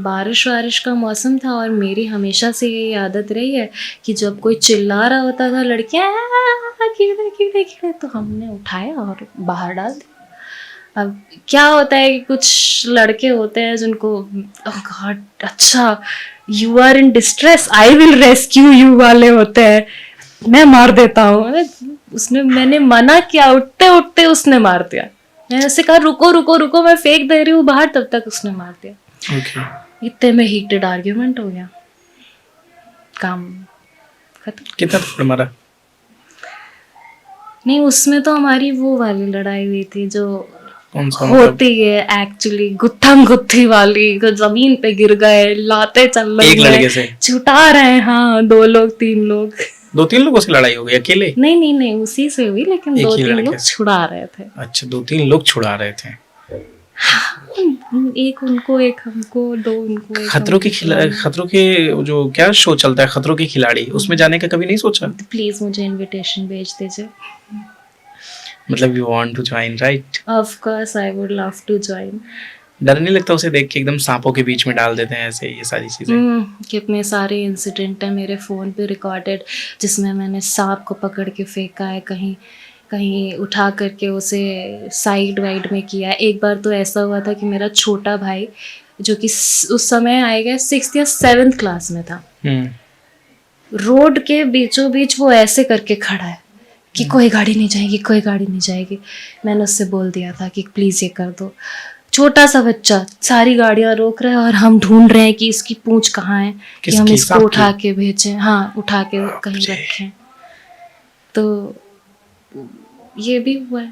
बारिश का मौसम था, और मेरी हमेशा से ये आदत रही है कि जब कोई चिल्ला रहा होता था लड़कियां कीड़े कीड़े कीड़े, तो हमने उठाया और बाहर डाल दिया। अब क्या होता है कि कुछ लड़के होते हैं जिनको गॉड अच्छा you are in distress, I will rescue you वाले होते हैं, मैं मार देता हूँ। मैंने मना किया, उठते उठते उसने मार दिया। मैंने उससे कहा रुको रुको रुको, मैं फेंक दे रही हूँ बाहर, तब तक उसने मार दिया। इतने में हीटेड आर्ग्यूमेंट हो गया, काम खत्म। कितना थप्पड़ मारा? नहीं, उसमें तो हमारी वो वाली लड़ाई हुई थी जो होती है एक्चुअली, गुत्थम गुत्थी वाली, जमीन पे गिर गए, लाते चल रहे, एक लड़के से छुटा रहे हैं। हाँ, 2 लोग 3 लोग, 2-3 लोगों से लड़ाई हो गई? अकेले? नहीं उसी से हुई, लेकिन 2-3 लोग छुड़ा रहे थे। अच्छा, 2-3 लोग छुड़ा रहे थे। एक उनको, एक हमको, 2 उनको, एक खतरों के जो क्या शो चलता है, खतरों के खिलाड़ी, उसमें जाने का कभी नहीं सोचा? प्लीज मुझे इनविटेशन भेज दीजिए। मतलब you want to join, right? Of course I would love to join. डर नहीं लगता उसे देख के? एकदम सांपों के बीच में डाल देते हैं ऐसे, ये सारी चीजें। कितने सारे इंसिडेंट है मेरे फोन पे रिकॉर्डेड, जिसमें मैंने सांप को पकड़ के फेंका है, कहीं कहीं उठा करके उसे साइड वाइड में किया। एक बार तो ऐसा हुआ था कि मेरा छोटा भाई जो कि उस समय आएगा 6th या 7th क्लास में था, रोड के बीचों बीच वो ऐसे करके खड़ा है कि कोई गाड़ी नहीं जाएगी, कोई गाड़ी नहीं जाएगी। मैंने उससे बोल दिया था कि प्लीज़ ये कर दो। छोटा सा बच्चा सारी गाड़ियां रोक रहा है और हम ढूंढ रहे हैं कि इसकी पूंछ कहाँ है कि हम इसको उठा के भेजें, हाँ उठा के कहीं रखें। तो ये भी हुआ है,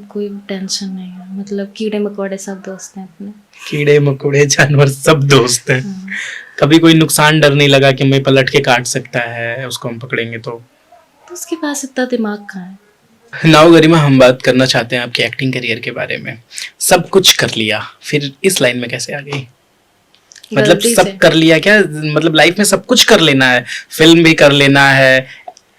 कोई टेंशन नहीं है। मतलब कीड़े मकोड़े सब दोस्त हैं अपने, कीड़े मकोड़े जानवर सब दोस्त हैं। कभी कोई नुकसान डर नहीं लगा कि मैं पलट के काट सकता है उसको हम पकड़ेंगे तो उसके पास इतना दिमाग कहाँ है। नाउ गरिमा, हम बात करना चाहते हैं आपके एक्टिंग करियर के बारे में। सब कुछ कर लिया, फिर इस लाइन में कैसे आ गई? मतलब सब कर लिया क्या, मतलब लाइफ में सब कुछ कर लेना है, फिल्म भी कर लेना है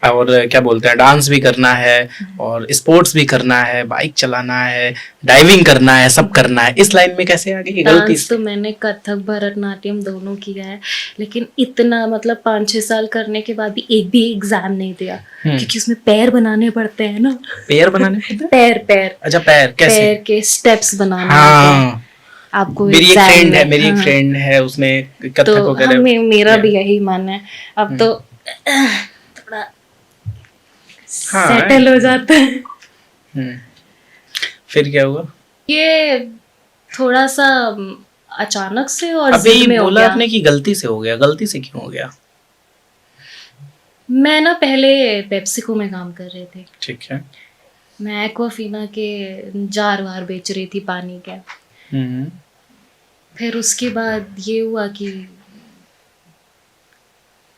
और क्या बोलते हैं डांस भी करना है और स्पोर्ट्स भी करना है, बाइक चलाना है, डाइविंग करना है, सब करना है, इस लाइन में कैसे आ गई? गलती तो मैंने कथक भरतनाट्यम दोनों किया है, लेकिन इतना मतलब 5-6 साल करने के बाद भी एक भी एग्जाम नहीं दिया क्योंकि उसमें पैर बनाने पड़ते हैं ना। पैर बनाने पड़ते हैं? पैर अच्छा, पैर कैसे? पैर के स्टेप्स बनाना। हाँ, आपको मेरी एक फ्रेंड है उसमें कथक वगैरह। मेरा भी यही मानना है। अब तो थोड़ा सेटल हो जाता है। फिर क्या हुआ? ये थोड़ा सा अचानक से और अभी में बोला आपने कि गलती से हो गया, गलती से क्यों हो गया? मैं ना पहले पेप्सिको में काम कर रही थी, ठीक है। मैं एक्वाफीना के जार वार बेच रही थी पानी के। फिर उसके बाद ये हुआ कि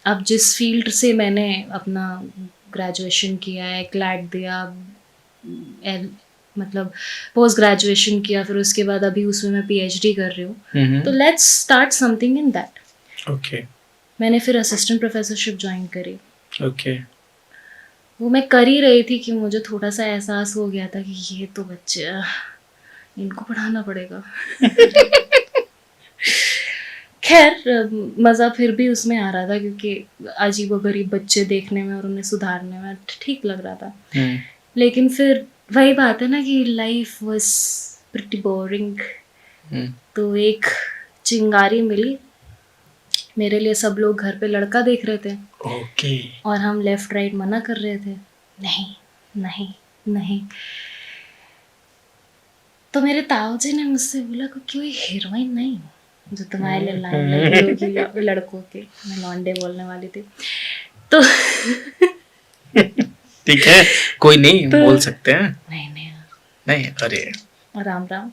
अब जिस फील्ड से मैंने अपना ग्रेजुएशन किया है, क्लैट दिया, मतलब पोस्ट ग्रेजुएशन किया, फिर उसके बाद अभी उसमें मैं पीएचडी कर रही हूँ, तो let's start something in that. Okay. मैंने फिर असिस्टेंट प्रोफेसरशिप ज्वाइन करी। ओके। वो मैं कर ही रही थी कि मुझे थोड़ा सा एहसास हो गया था कि ये तो बच्चे इनको पढ़ाना पड़ेगा। खैर मज़ा फिर भी उसमें आ रहा था क्योंकि अजीबोगरीब बच्चे देखने में और उन्हें सुधारने में ठीक लग रहा था। लेकिन फिर वही बात है ना कि लाइफ वाज प्रिटी बोरिंग। तो एक चिंगारी मिली मेरे लिए। सब लोग घर पे लड़का देख रहे थे। ओके। और हम लेफ्ट राइट मना कर रहे थे, नहीं नहीं नहीं। तो मेरे ताऊ जी ने मुझसे बोला कि कोई हीरोइन नहीं जो तुम्हारे लिए लाइन लगी होगी लड़कों के। मैं लौंडे बोलने वाली थी तो ठीक है, कोई नहीं तो, बोल सकते हैं। नहीं अरे राम राम।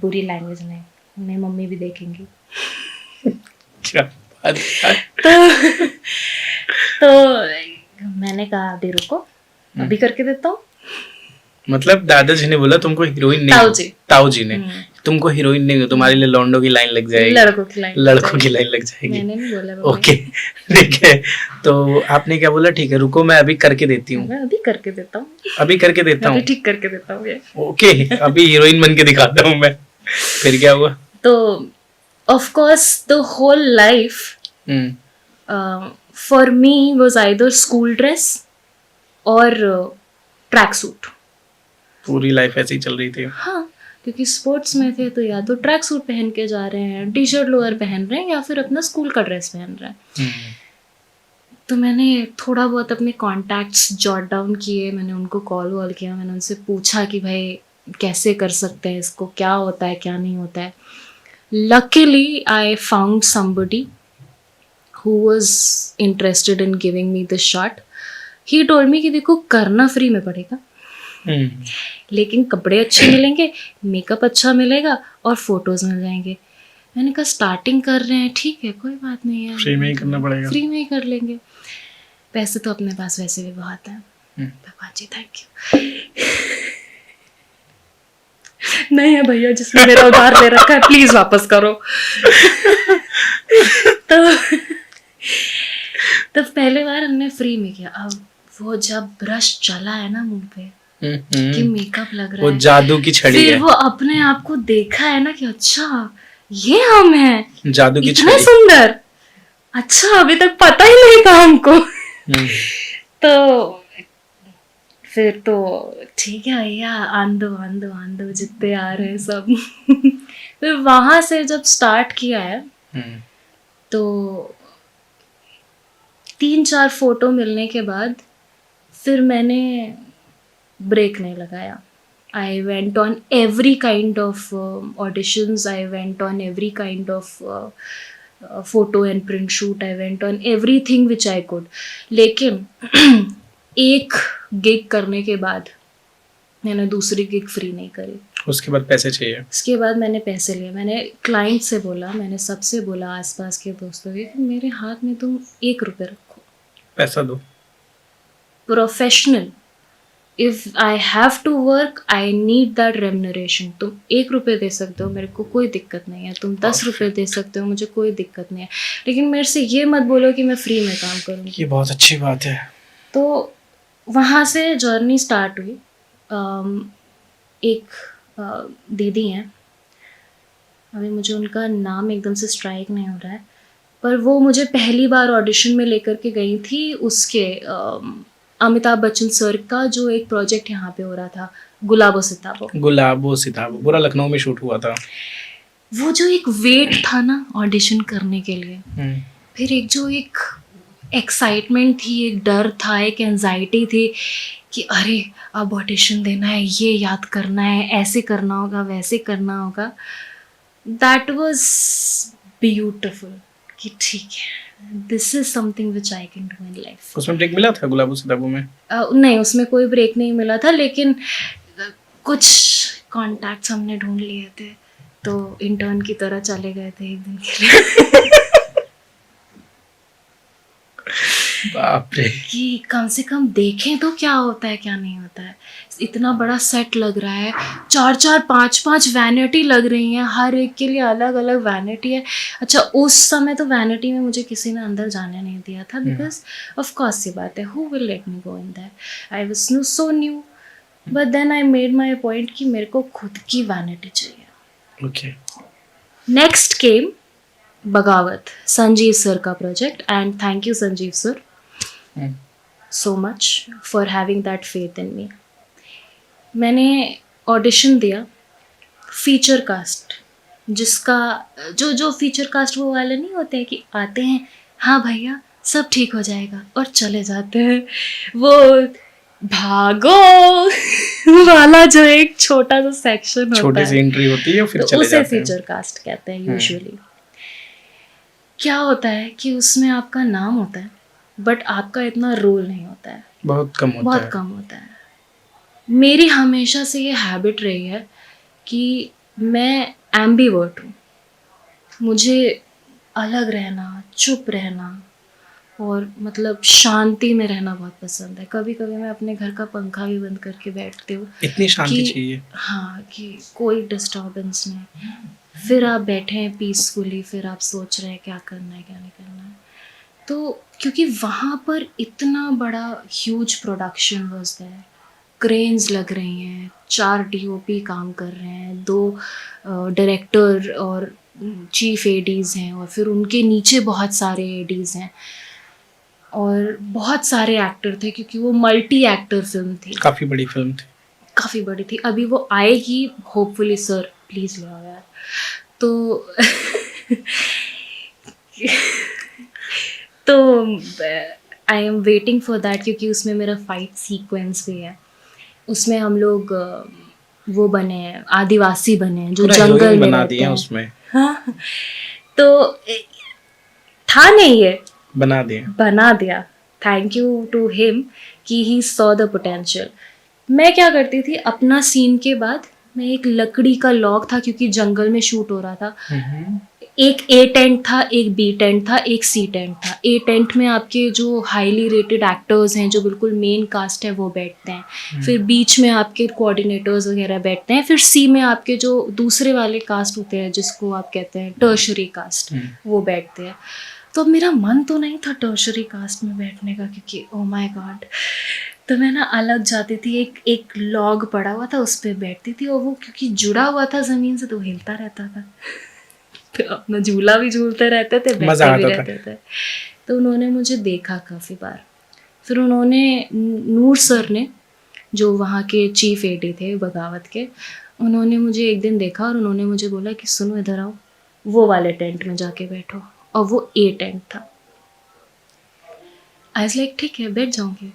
बुरी लैंग्वेज नहीं, मेरी मम्मी भी देखेंगी। क्या बात है? तो मैंने कहा अभी रुको, अभी करके देता हूँ। मतलब दादाजी ने बोला तुमको हीरोइन नहीं, ताऊ जी ने तुमको हीरोइन नहीं, तुम्हारे लिए लौंडों की लाइन लग जाएगी, लड़कों की लाइन लग जाएगी। मैंने नहीं बोला। ओके ठीक है। तो आपने क्या बोला? ठीक है रुको, मैं अभी करके देती हूँ। अभी करके देता हूँ, अभी करके देता हूँ, ठीक करके देता हूँ। ओके, अभी हीरोइन बन के दिखाता हूँ मैं। फिर क्या हुआ? तो of course the whole life for me was either school dress और ट्रैक सूट। पूरी लाइफ ऐसी चल रही थी। हाँ, क्योंकि स्पोर्ट्स में थे तो या तो ट्रैक सूट पहन के जा रहे हैं, टी शर्ट लोअर पहन रहे हैं, या फिर अपना स्कूल का ड्रेस पहन रहे हैं। तो मैंने थोड़ा बहुत अपने कॉन्टैक्ट्स जॉट डाउन किए, मैंने उनको कॉल वॉल किया, मैंने उनसे पूछा कि भाई कैसे कर सकते हैं इसको, क्या होता है क्या नहीं होता है। Luckily I found somebody who was interested in giving me this shot. He told me कि देखो करना फ्री में पड़ेगा, लेकिन कपड़े अच्छे मिलेंगे, मेकअप अच्छा मिलेगा और फोटोज मिल जाएंगे। मैंने कहा स्टार्टिंग कर रहे हैं, ठीक है कोई बात नहीं है, फ्री में ही करना पड़ेगा, फ्री में ही कर लेंगे, पैसे तो अपने पास वैसे भी बहुत हैं। भगवान जी थैंक यू। नहीं है भैया जिसने मेरा उधार ले रखा है, प्लीज वापस करो। तो पहले बार हमने फ्री में किया। अब वो जब ब्रश चला है ना मुंह पे कि मेकअप लग रहा है, वो जादू की छड़ी फिर है। वो अपने आप को देखा है ना कि अच्छा ये हम हैं, जादू की इतने सुंदर, अच्छा अभी तक पता ही नहीं था हमको। तो फिर तो ठीक है भैया, आन दो जितने आ रहे हैं सब। फिर वहाँ से जब स्टार्ट किया है तो 3-4 फोटो मिलने के बाद फिर मैंने ब्रेक नहीं लगाया। I went on every kind of auditions, I went on every kind of photo and print shoot, I went on everything which I could. लेकिन एक गिग करने के बाद मैंने दूसरी गिग फ्री नहीं करी। उसके बाद पैसे चाहिए। उसके बाद मैंने पैसे लिए। मैंने क्लाइंट से बोला, मैंने सबसे बोला, आसपास के दोस्तों के, कि मेरे हाथ में तुम 1 रुपये रखो, पैसा दो। Professional, if I have to work I need that remuneration. तुम 1 रुपये दे सकते हो, मेरे को कोई दिक्कत नहीं है। तुम 10 रुपये दे सकते हो, मुझे कोई दिक्कत नहीं है, लेकिन मेरे से ये मत बोलो कि मैं फ्री में काम करूँगी। ये बहुत अच्छी बात है। तो वहाँ से जर्नी स्टार्ट हुई। एक दीदी हैं, अभी मुझे उनका नाम एकदम से स्ट्राइक नहीं हो रहा है, पर वो मुझे पहली बार ऑडिशन में लेकर के गई थी उसके अमिताभ बच्चन सर का जो एक प्रोजेक्ट यहाँ पे हो रहा था, गुलाबो सिताबो पूरा लखनऊ में शूट हुआ था। वो जो एक वेट था ना ऑडिशन करने के लिए, फिर एक जो एक एक्साइटमेंट थी, एक डर था, एक एंजाइटी थी कि अरे अब ऑडिशन देना है, ये याद करना है, ऐसे करना होगा, वैसे करना होगा। दैट वाज ब्यूटिफुल कि ठीक है, this is something which I can do in life. उसमें ब्रेक मिला था गुलाबो सिताबो में? नहीं, उसमें कोई ब्रेक नहीं मिला था, लेकिन कुछ कॉन्टैक्ट्स हमने ढूंढ लिए थे, तो इंटर्न की तरह चले गए थे एक दिन के लिए। बाप रे, कि कम से कम देखें तो क्या होता है क्या नहीं होता है। इतना बड़ा सेट लग रहा है, 4-4 5-5 वैनिटी लग रही हैं, हर एक के लिए अलग अलग वैनिटी है। अच्छा, उस समय तो वैनिटी में मुझे किसी ने अंदर जाने नहीं दिया था, बिकॉज ऑफ कोर्स सी बात है, who will let me go in that. I was so new, but then I made my point कि मेरे को खुद की वैनिटी चाहिए। ओके। नेक्स्ट केम बगावत, संजीव सर का project, and thank you Sanjeev sir so much for having that faith in me. मैंने audition दिया, फीचर कास्ट, जिसका जो फीचर कास्ट वो वाले नहीं होते हैं कि आते हैं, हाँ भैया सब ठीक हो जाएगा, और चले जाते हैं। वो भागो वाला जो एक छोटा सा सेक्शन होता है, छोटी सी एंट्री होती है, फिर तो चले उसे जाते हैं। फीचर कास्ट कहते हैं यूजुअली। क्या होता है कि उसमें आपका नाम होता है, बट आपका इतना रोल नहीं होता है, बहुत कम होता है। मेरी हमेशा से ये हैबिट रही है कि मैं एम्बीवर्ट हूँ। मुझे अलग रहना, चुप रहना, और मतलब शांति में रहना बहुत पसंद है। कभी कभी मैं अपने घर का पंखा भी बंद करके बैठती हूँ, इतनी शांति चाहिए। हाँ, कि कोई डिस्टर्बेंस नहीं। फिर आप बैठे हैं पीसफुली, फिर आप सोच रहे हैं क्या करना है क्या नहीं करना है। तो क्योंकि वहाँ पर इतना बड़ा huge production was there, cranes लग रही हैं, 4 DOP काम कर रहे हैं, 2 डायरेक्टर और चीफ एडीज़ हैं, और फिर उनके नीचे बहुत सारे एडीज़ हैं, और बहुत सारे एक्टर थे, क्योंकि वो मल्टी एक्टर फिल्म थी, काफ़ी बड़ी फिल्म थी, काफ़ी बड़ी थी। अभी वो आएगी होपफुली, सर प्लीज़ ले आओ यार। तो तो I am waiting for that, क्योंकि उसमें मेरा फाइट सीक्वेंस भी है। उसमें हम लोग वो बने हैं, आदिवासी बने हैं जो जंगल में रहते हैं उसमें। हाँ, तो था नहीं, ये बना दिया। थैंक यू टू हिम कि ही सॉ द पोटेंशियल। मैं क्या करती थी, अपना सीन के बाद मैं एक लकड़ी का लॉग था, क्योंकि जंगल में शूट हो रहा था, एक A टेंट था, एक B टेंट था, एक C टेंट था। A टेंट में आपके जो हाईली रेटेड एक्टर्स हैं, जो बिल्कुल मेन कास्ट है, वो बैठते हैं। फिर बीच में आपके कोऑर्डिनेटर्स वगैरह बैठते हैं। फिर C में आपके जो दूसरे वाले कास्ट होते हैं, जिसको आप कहते हैं टर्शरी कास्ट, वो बैठते हैं। तो अब मेरा मन तो नहीं था टर्शरी कास्ट में बैठने का, क्योंकि ओ माय गॉड, तो मैं ना अलग जाती थी, एक लॉग पड़ा हुआ था, उस पर बैठती थी, और वो क्योंकि जुड़ा हुआ था ज़मीन से, तो हिलता रहता था। तो अपना झूला भी झूलते रहते थे, बैठे भी रहते थे। तो उन्होंने मुझे देखा काफ़ी बार। फिर उन्होंने, नूर सर ने जो वहाँ के चीफ एडी थे बगावत के, उन्होंने मुझे एक दिन देखा और उन्होंने मुझे बोला कि सुनो इधर आओ, वो वाले टेंट में जाके बैठो, और वो ए टेंट था। आई वाज लाइक ठीक है बैठ जाऊँगी।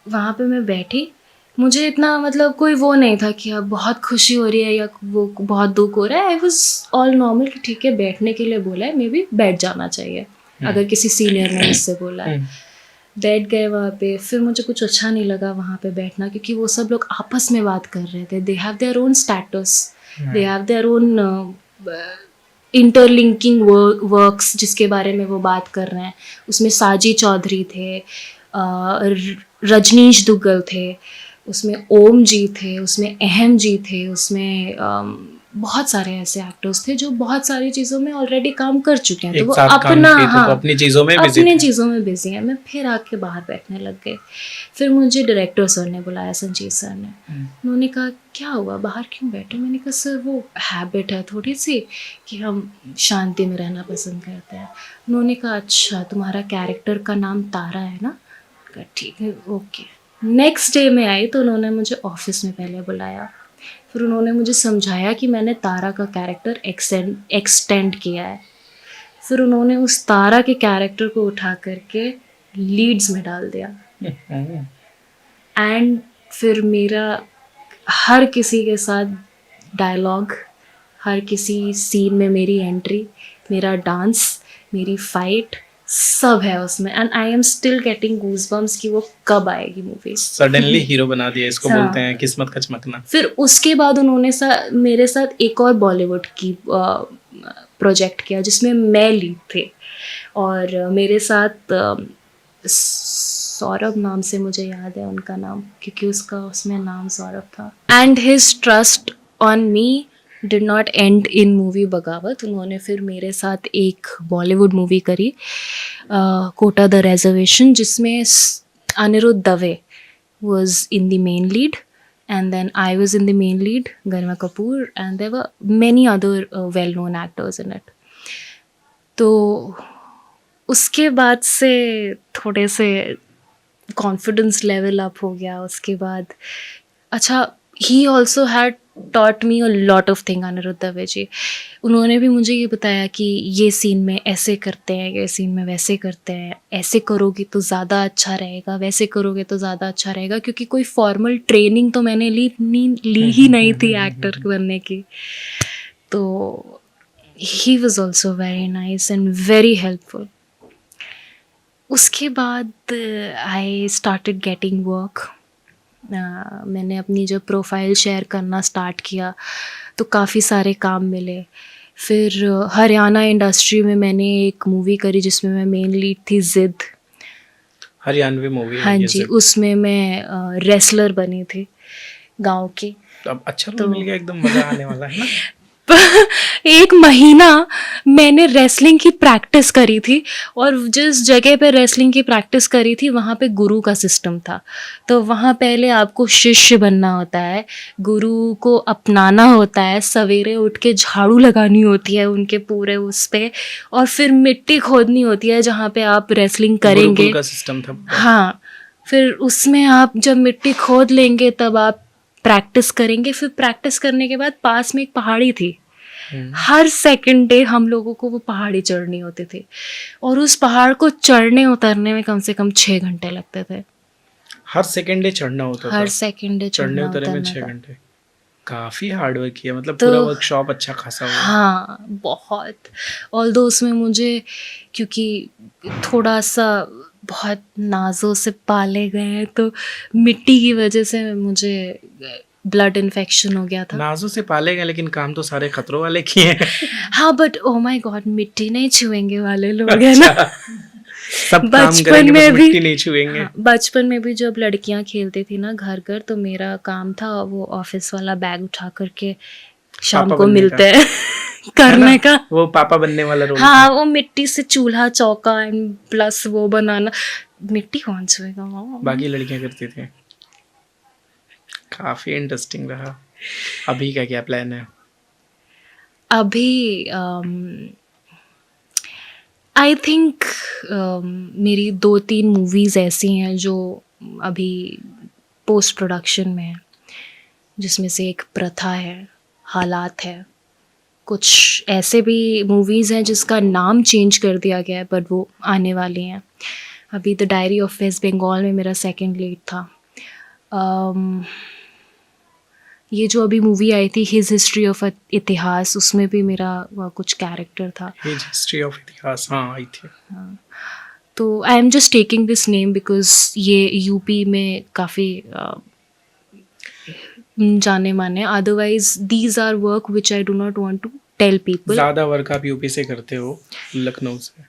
वहाँ पे मैं बैठी, मुझे इतना मतलब कोई वो नहीं था कि अब बहुत खुशी हो रही है या वो बहुत दुख हो रहा है। आई वाज ऑल नॉर्मल कि ठीक है बैठने के लिए बोला है, मे बी बैठ जाना चाहिए अगर किसी सीनियर ने मुझसे बोला है। बैठ गए वहाँ पे। फिर मुझे कुछ अच्छा नहीं लगा वहाँ पे बैठना, क्योंकि वो सब लोग आपस में बात कर रहे थे। They have their own status, they have their own interlinking works जिसके बारे में वो बात कर रहे हैं। उसमें साजी चौधरी थे, रजनीश दुग्गल थे, उसमें ओम जी थे, उसमें अहम जी थे, उसमें बहुत सारे ऐसे एक्टर्स थे जो बहुत सारी चीज़ों में ऑलरेडी काम कर चुके हैं, तो एक वो साथ काम अपना किए थे तो अपनी चीज़ों में बिजी अपनी थे। चीज़ों में बिजी हैं। मैं फिर आके बाहर बैठने लग गई। फिर मुझे डायरेक्टर सर ने बुलाया, संजीव सर ने। उन्होंने कहा क्या हुआ, बाहर क्यों बैठे? मैंने कहा सर वो हैबिट है थोड़ी सी कि हम शांति में रहना पसंद करते हैं। उन्होंने कहा अच्छा तुम्हारा कैरेक्टर का नाम तारा है ना? कहा ठीक है ओके। नेक्स्ट डे में आई तो उन्होंने मुझे ऑफिस में पहले बुलाया। फिर उन्होंने मुझे समझाया कि मैंने तारा का कैरेक्टर एक्सटेंड किया है। फिर उन्होंने उस तारा के कैरेक्टर को उठा करके लीड्स में डाल दिया। एंड फिर मेरा हर किसी के साथ डायलॉग, हर किसी सीन में मेरी एंट्री, मेरा डांस, मेरी फाइट सब है उसमें। And I am still getting goosebumps कि वो कब आएगी मूवी। सडनली हीरो बना दिया, इसको हाँ। बोलते हैं किस्मत का चमकना। फिर उसके बाद उन्होंने मेरे साथ एक और बॉलीवुड की प्रोजेक्ट किया जिसमें मैं लीड थे, और मेरे साथ सौरभ नाम से मुझे याद है उनका नाम, क्योंकि उसका उसमें नाम सौरभ था। And his trust on me did not and in movie बगावत। उन्होंने फिर मेरे साथ एक बॉलीवुड मूवी करी, कोटा द रिजर्वेशन, जिसमें Anirudh Dave was in the main lead, and then I was in the main lead, Garima Kapoor, and there were many other well-known actors in it. तो उसके बाद से थोड़े से कॉन्फिडेंस लेवल अप हो गया। उसके बाद अच्छा, he also had taught me a lot of thing, Anirudh Dave ji. उन्होंने भी मुझे ये बताया कि ये सीन में ऐसे करते हैं, ये सीन में वैसे करते हैं, ऐसे करोगे तो ज़्यादा अच्छा रहेगा, वैसे करोगे तो ज़्यादा अच्छा रहेगा, क्योंकि कोई फॉर्मल ट्रेनिंग तो मैंने ली ही नहीं थी एक्टर बनने की। तो he was also very nice and very helpful. उसके बाद आई स्टार्टेड गेटिंग वर्क। मैंने अपनी जब प्रोफाइल शेयर करना स्टार्ट किया तो काफ़ी सारे काम मिले। फिर हरियाणा इंडस्ट्री में मैंने एक मूवी करी जिसमें मैं मेन लीड थी, जिद। हरियाणवी मूवी हाँ है ये जी, जिद। उसमें मैं रेसलर बनी थी गांव की। अब अच्छा रोल मिल गया, एकदम मजा आने वाला है ना। एक महीना मैंने रेसलिंग की प्रैक्टिस करी थी, और जिस जगह पे रेसलिंग की प्रैक्टिस करी थी वहाँ पे गुरु का सिस्टम था। तो वहाँ पहले आपको शिष्य बनना होता है, गुरु को अपनाना होता है, सवेरे उठ के झाड़ू लगानी होती है उनके पूरे उस पे, और फिर मिट्टी खोदनी होती है जहाँ पे आप रेसलिंग करेंगे। गुरुकुल का सिस्टम था। हाँ, फिर उसमें आप जब मिट्टी खोद लेंगे तब आप प्रैक्टिस करेंगे। फिर प्रैक्टिस करने के बाद पास में एक पहाड़ी थी। हर सेकंड डे हम लोगों को वो पहाड़ी चढ़नी होती थी, और उस पहाड़ को चढ़ने उतरने में कम से कम 6 घंटे लगते थे। हर सेकंड डे चढ़ना होता था। हर सेकंड डे चढ़ने चढ़ना उतरने में उतरना 6 था। घंटे। काफी हार्ड वर्क किया, मतलब तो पूरा वर्कशॉप अच्छा खासा हुआ। हाँ बहुत। ऑल्दो उसमें मुझे, क्योंकि थोड़ा सा बहुत नाजों से पाले गए हैं, तो मिट्टी की वजह से मुझे ब्लड इन्फेक्शन हो गया था। नाजों से पाले गए, लेकिन काम तो सारे खतरों वाले किए हैं। हाँ बट ओ माय गॉड, मिट्टी नहीं छुएंगे वाले लोग है ना। सब काम करेंगे बस मिट्टी नहीं छुएंगे। हाँ, बचपन में भी जब लड़कियां खेलती थी ना घर घर, तो मेरा काम था वो ऑफिस वाला बैग उठा करके शाम को मिलते हैं करने का। वो पापा बनने वाला रोल। हाँ, वो मिट्टी से चूल्हा चौका एंड प्लस वो बनाना। मिट्टी कौन छुएगा मामा? बाकी लड़कियां करती थी। काफी इंटरेस्टिंग रहा। अभी का क्या प्लान है? अभी आई थिंक मेरी 2-3 मूवीज़ ऐसी हैं जो अभी पोस्ट प्रोडक्शन में है, जिसमें से एक प्रथा है, हालात है, कुछ ऐसे भी मूवीज़ हैं जिसका नाम चेंज कर दिया गया है, बट वो आने वाली हैं। अभी the diary of West Bengal में मेरा सेकंड लीड था। ये जो अभी मूवी आई थी हिज हिस्ट्री ऑफ इतिहास, उसमें भी मेरा कुछ कैरेक्टर था। हिज हिस्ट्री ऑफ इतिहास, हाँ आई थी। तो I am just taking this name because ये यूपी में काफ़ी जाने माने। Otherwise these are work which I do not want to tell people. ज़्यादा वर्क आप यूपी से करते हो, लखनऊ से?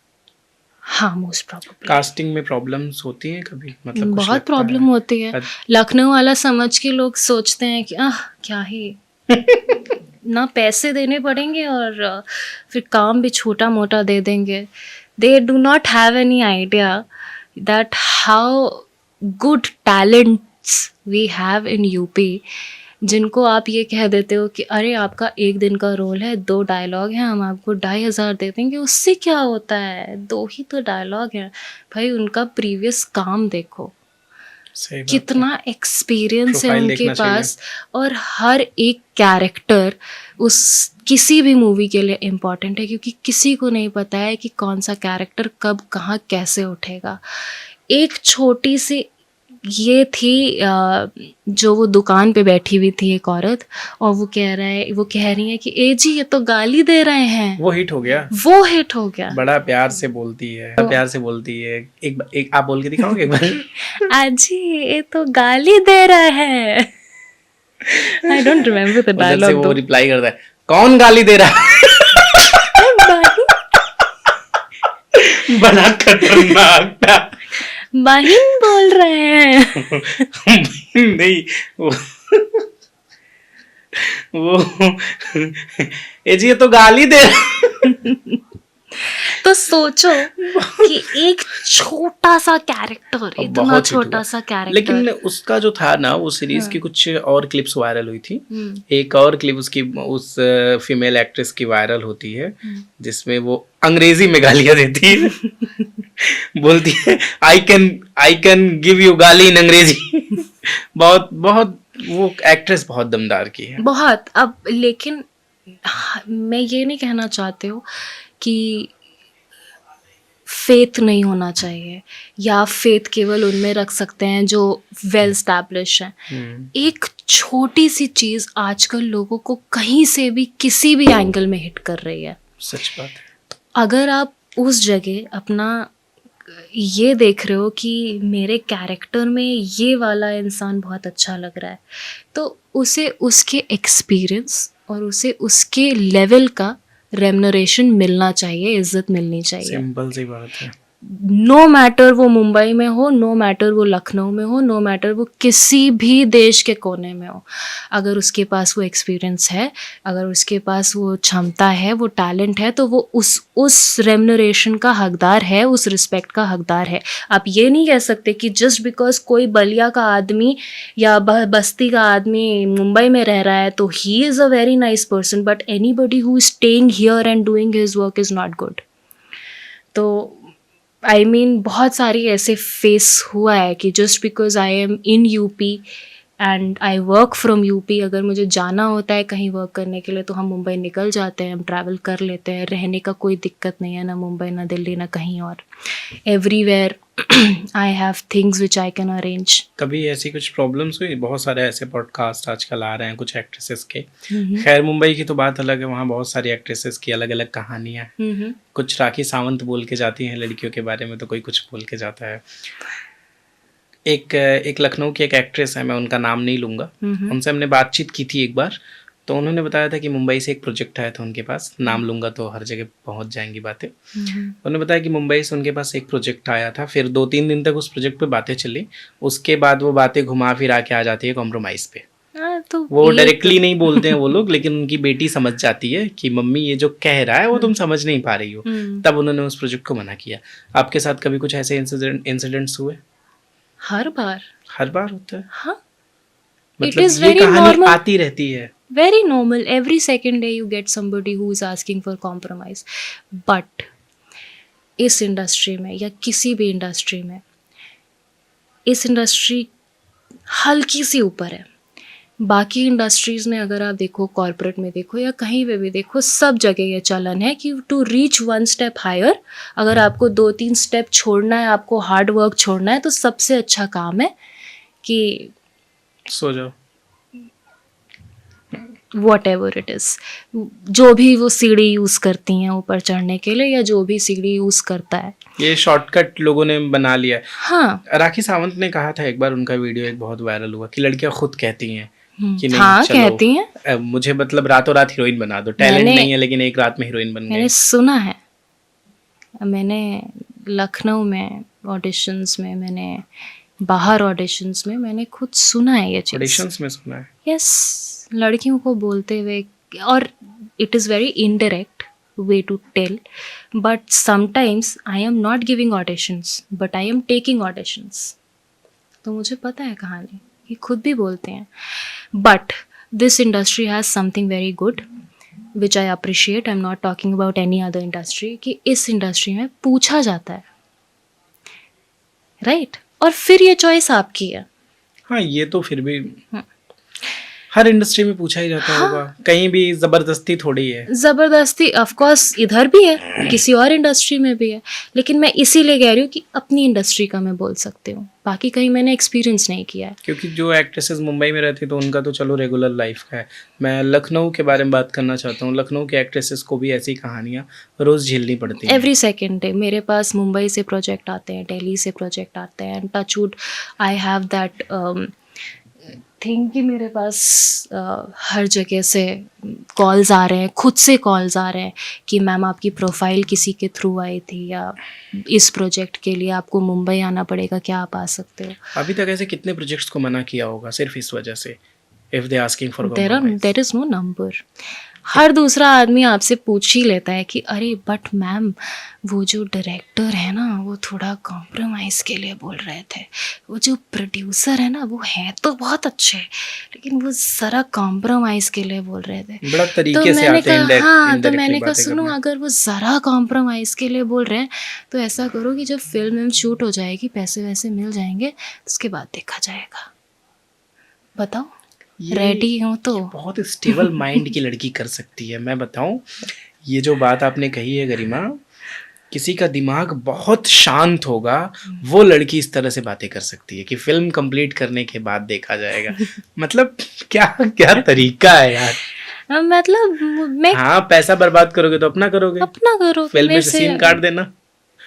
हाँ, मोस्ट प्रॉब्लम। कास्टिंग में प्रॉब्लम्स होती हैं कभी, मतलब कुछ बहुत प्रॉब्लम होती है। लखनऊ वाला समझ के लोग सोचते हैं कि क्या ही ना पैसे देने पड़ेंगे और फिर काम भी छोटा मोटा दे देंगे। They do not have any idea that how good talents we have in UP, जिनको आप ये कह देते हो कि अरे आपका 1 दिन का रोल है, 2 डायलॉग हैं, हम आपको 2,500 दे देंगे। उससे क्या होता है, 2 ही तो डायलॉग हैं। भाई उनका प्रीवियस काम देखो, कितना एक्सपीरियंस है उनके पास, और हर एक कैरेक्टर उस किसी भी मूवी के लिए इम्पॉर्टेंट है, क्योंकि किसी को नहीं पता है कि कौन सा कैरेक्टर कब कहाँ कैसे उठेगा। एक छोटी सी ये थी जो वो दुकान पे बैठी हुई थी एक औरत, और वो कह रही है कि ए जी ये तो गाली दे रहे हैं। वो हिट हो गया, वो हिट हो गया। बड़ा प्यार से बोलती है, प्यार से बोलती है। एक आप बोल के दिखाओगे एक बार? आजी ये तो गाली दे रहा है। I don't remember the dialogue. वो रिप्लाई करता है, कौन गाली दे रहा है? बड़ा खतरनाक था। बहिन बोल रहे हैं। नहीं, वो ए जी ये तो गाली दे रहा। तो सोचो कि एक छोटा सा कैरेक्टर, इतना छोटा सा कैरेक्टर, लेकिन उसका जो था ना, वो सीरीज की कुछ और क्लिप्स वायरल हुई थी। एक और क्लिप उसकी उस फीमेल एक्ट्रेस की वायरल होती है, जिसमें वो अंग्रेजी में गालियां देती है। बोलती है आई कैन गिव यू गाली इन अंग्रेजी। बहुत बहुत वो एक्ट्रेस बहुत दमदार की है, बहुत। अब लेकिन मैं ये नहीं कहना चाहती हूँ कि फेथ नहीं होना चाहिए, या फेथ केवल उनमें रख सकते हैं जो वेल स्टैब्लिश हैं। एक छोटी सी चीज़ आजकल लोगों को कहीं से भी किसी भी एंगल में हिट कर रही है। सच बात है। अगर आप उस जगह अपना ये देख रहे हो कि मेरे कैरेक्टर में ये वाला इंसान बहुत अच्छा लग रहा है, तो उसे उसके एक्सपीरियंस और उसे उसके लेवल का रेम्युनरेशन मिलना चाहिए, इज्जत मिलनी चाहिए। सिंपल सी बात है। नो मैटर वो मुंबई में हो, नो मैटर वो लखनऊ में हो, नो मैटर वो किसी भी देश के कोने में हो, अगर उसके पास वो एक्सपीरियंस है, अगर उसके पास वो क्षमता है, वो टैलेंट है, तो वो उस रेम्युनरेशन का हकदार है, उस रिस्पेक्ट का हकदार है। आप ये नहीं कह सकते कि जस्ट बिकॉज कोई बलिया का आदमी या बस्ती का आदमी मुंबई में रह रहा है तो ही is a very nice person, but anybody who is staying here and doing his work is not good. तो I mean, बहुत सारी ऐसे फेस हुआ है कि just because I am in UP and I work from UP, अगर मुझे जाना होता है कहीं वर्क करने के लिए तो हम मुंबई निकल जाते हैं, हम ट्रैवल कर लेते हैं, रहने का कोई दिक्कत नहीं है, ना मुंबई ना दिल्ली ना कहीं और, everywhere I have things which I can arrange. कभी ऐसी कुछ प्रॉब्लम्स हुई? बहुत सारे ऐसे पॉडकास्ट आजकल आ रहे हैं कुछ एक्ट्रेसेस के। खैर मुंबई की तो बात अलग है, वहाँ बहुत सारी एक्ट्रेसेस की अलग अलग कहानियाँ हैं। कुछ राखी सावंत बोल के जाती हैं लड़कियों के बारे में, तो कोई कुछ बोल के जाता है। एक लखनऊ की एक एक्ट्रेस है, मैं उनका नाम नहीं लूँगा, उनसे हमने बातचीत की थी एक बार, तो उन्होंने बताया था कि मुंबई से एक प्रोजेक्ट आया था उनके पास, नाम लूँगा तो हर जगह पहुँच जाएंगी बातें। उन्होंने बताया कि मुंबई से उनके पास एक प्रोजेक्ट आया था, फिर 2-3 दिन तक उस प्रोजेक्ट पे बातें चली, उसके बाद वो बातें घुमा फिरा के आ जाती है कॉम्प्रोमाइज़ पे। तो वो डायरेक्टली नहीं बोलते हैं वो लोग, लेकिन उनकी बेटी समझ जाती है कि मम्मी ये जो कह रहा है वो तुम समझ नहीं पा रही हो, तब उन्होंने उस प्रोजेक्ट को मना किया। आपके साथ कभी कुछ ऐसे इंसिडेंट्स हुए? हर बार होता है। हाँ, मतलब ये कहानी आती रहती है। Very normal. Every second day you get somebody who is asking for compromise. But इस इंडस्ट्री में या किसी भी इंडस्ट्री में, इस इंडस्ट्री हल्की सी ऊपर है। बाकी इंडस्ट्रीज़ में अगर आप देखो, कॉर्पोरेट में देखो या कहीं पे भी देखो, सब जगह ये चलन है कि to reach one step higher, अगर आपको 2-3 स्टेप छोड़ना है, आपको हार्ड वर्क छोड़ना है, तो सबसे अच्छा काम है कि सो जाओ। whatever it is, जो भी वो सीढ़ी यूज़ करती हैं ऊपर चढ़ने के लिए, या जो भी सीढ़ी यूज़ करता है, ये शॉर्टकट लोगों ने बना लिया है। हाँ राखी सावंत ने कहा था एक बार, उनका वीडियो एक बहुत वायरल हुआ, कि लड़कियां खुद कहती हैं कि नहीं हाँ चलो, कहती हैं। मुझे मतलब रातों रात हीरोइन बना दो, टैलेंट मैंने- नहीं है लेकिन एक रात में हीरोइन बन मैंने गई। सुना है, मैंने लखनऊ में ऑडिशंस में, मैंने बाहर ऑडिशंस में, मैंने खुद सुना है ये चीज़। ऑडिशंस में सुना है। यस, लड़कियों को बोलते हुए, और it is very indirect way to tell, but sometimes I am not giving auditions but I am taking auditions. तो मुझे पता है कहानी, ये खुद भी बोलते हैं। But this industry has something very good which I appreciate, I am not talking about any other industry, कि इस इंडस्ट्री में पूछा जाता है, राइट? और फिर ये चॉइस आपकी है। हाँ, ये तो फिर भी हर इंडस्ट्री में पूछा ही जाता होगा, कहीं भी जबरदस्ती थोड़ी है। ज़बरदस्ती ऑफ कोर्स इधर भी है, किसी और इंडस्ट्री में भी है, लेकिन मैं इसीलिए कह रही हूँ कि अपनी इंडस्ट्री का मैं बोल सकती हूँ, बाकी कहीं मैंने एक्सपीरियंस नहीं किया है। क्योंकि जो एक्ट्रेसेस मुंबई में रहती तो उनका तो चलो रेगुलर लाइफ का है। मैं लखनऊ के बारे में बात करना चाहता हूँ। लखनऊ के एक्ट्रेसेस को भी ऐसी कहानियाँ रोज़ झेलनी पड़ती हैं। एवरी सेकेंड डे मेरे पास मुंबई से प्रोजेक्ट आते हैं, दिल्ली से प्रोजेक्ट आते हैं, and touchwood I have that thing कि मेरे पास हर जगह से कॉल्स आ रहे हैं, खुद से कॉल्स आ रहे हैं कि मैम आपकी प्रोफाइल किसी के थ्रू आई थी, या इस प्रोजेक्ट के लिए आपको मुंबई आना पड़ेगा, क्या आप आ सकते हो? अभी तक ऐसे कितने प्रोजेक्ट्स को मना किया होगा सिर्फ इस वजह से, if they asking for there is no number. हर दूसरा आदमी आपसे पूछ ही लेता है कि अरे बट मैम वो जो डायरेक्टर है ना वो थोड़ा कॉम्प्रोमाइज़ के लिए बोल रहे थे, वो जो प्रोड्यूसर है ना वो है तो बहुत अच्छे लेकिन वो ज़रा कॉम्प्रोमाइज़ के लिए बोल रहे थे। बड़ा तो तरीके से मैंने आते हैं कहा हाँ, तो indirectly मैंने कहा बातें सुनो करने। अगर वो ज़रा कॉम्प्रोमाइज़ के लिए बोल रहे हैं तो ऐसा करो कि जब फिल्म शूट हो जाएगी, पैसे वैसे मिल जाएंगे, उसके बाद देखा जाएगा। बताओ, ये रेडी हो तो? बहुत स्टेबल माइंड की लड़की कर सकती है। मैं बताऊं, ये जो बात आपने कही है गरिमा, किसी का दिमाग बहुत शांत होगा वो लड़की इस तरह से बातें कर सकती है कि फिल्म कंप्लीट करने के बाद देखा जाएगा। मतलब क्या क्या तरीका है यार। मतलब मैं हाँ, पैसा बर्बाद करोगे तो अपना करोगे, अपना करो, फिल्म में मेरे से से सीन काट देना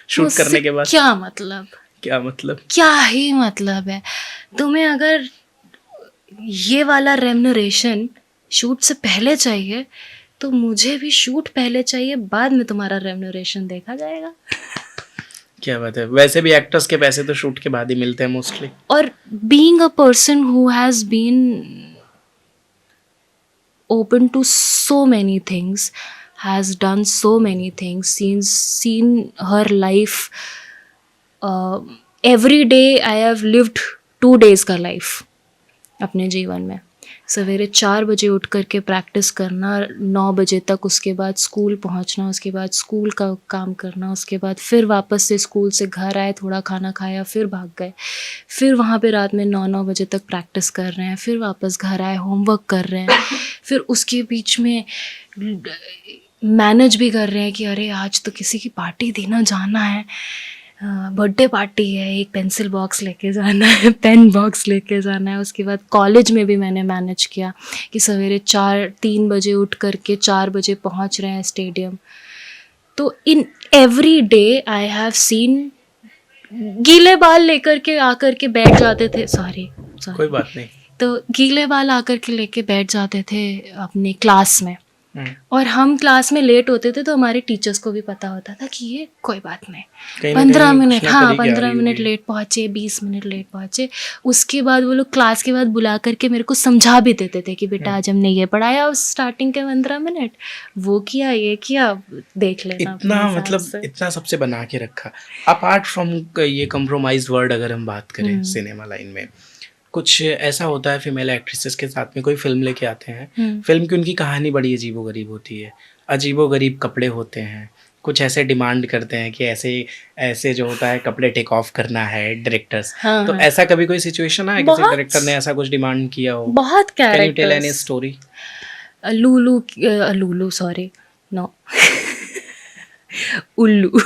शूट मुझसे करने के बाद। क्या मतलब, क्या मतलब? क्या ही मतलब है? तुम्हें अगर ये वाला रेम्युनरेशन शूट से पहले चाहिए तो मुझे भी शूट पहले चाहिए, बाद में तुम्हारा रेम्युनरेशन देखा जाएगा। क्या बात है। वैसे भी एक्टर्स के पैसे तो शूट के बाद ही मिलते हैं मोस्टली। और being a person who has been open to so many things, has done so many things, seen her life, every day I have lived 2 days का life अपने जीवन में। सवेरे 4 बजे उठ करके प्रैक्टिस करना, 9 बजे तक, उसके बाद स्कूल पहुंचना, उसके बाद स्कूल का काम करना, उसके बाद फिर वापस से स्कूल से घर आए, थोड़ा खाना खाया, फिर भाग गए, फिर वहाँ पे रात में 9 बजे तक प्रैक्टिस कर रहे हैं, फिर वापस घर आए, होमवर्क कर रहे हैं, फिर उसके बीच में मैनेज भी कर रहे हैं कि अरे आज तो किसी की पार्टी देना जाना है, बर्थडे पार्टी है, एक पेंसिल बॉक्स लेके जाना है, पेन बॉक्स लेके जाना है। उसके बाद कॉलेज में भी मैंने मैनेज किया कि सवेरे 3 बजे उठ करके 4 बजे पहुंच रहे हैं स्टेडियम। तो in every day I have seen, गीले बाल लेकर के आकर के बैठ जाते थे, सॉरी कोई बात नहीं, तो गीले बाल आकर के लेके बैठ जाते थे अपने क्लास में, और हम क्लास में लेट होते थे तो हमारे टीचर्स को भी पता होता था कि ये कोई बात नहीं, 15 मिनट, हाँ 15 मिनट लेट पहुँचे, 20 मिनट लेट पहुँचे। उसके बाद वो लोग क्लास के बाद बुला करके मेरे को समझा भी देते थे कि बेटा आज हमने ये पढ़ाया उस स्टार्टिंग के 15 मिनट, वो किया, ये किया, देख लेना। इतना मतलब इतना सबसे बना के रखा। अपार्ट फ्रॉम ये कॉम्प्रोमाइज वर्ड अगर हम बात करें सिनेमा लाइन में, कुछ ऐसा होता है फीमेल एक्ट्रेसेस के साथ में, कोई फिल्म लेके आते हैं, फिल्म की उनकी कहानी बड़ी अजीबोगरीब होती है, अजीबोगरीब कपड़े होते हैं, कुछ ऐसे डिमांड करते हैं कि ऐसे ऐसे जो होता है कपड़े टेक ऑफ करना है डायरेक्टर्स। हाँ तो हाँ, ऐसा कभी कोई सिचुएशन आया किसी बहुत डायरेक्टर ने ऐसा कुछ डिमांड किया हो? बहुत can you tell any characters. Story? लूलू, लूलू sorry, no, Ullu.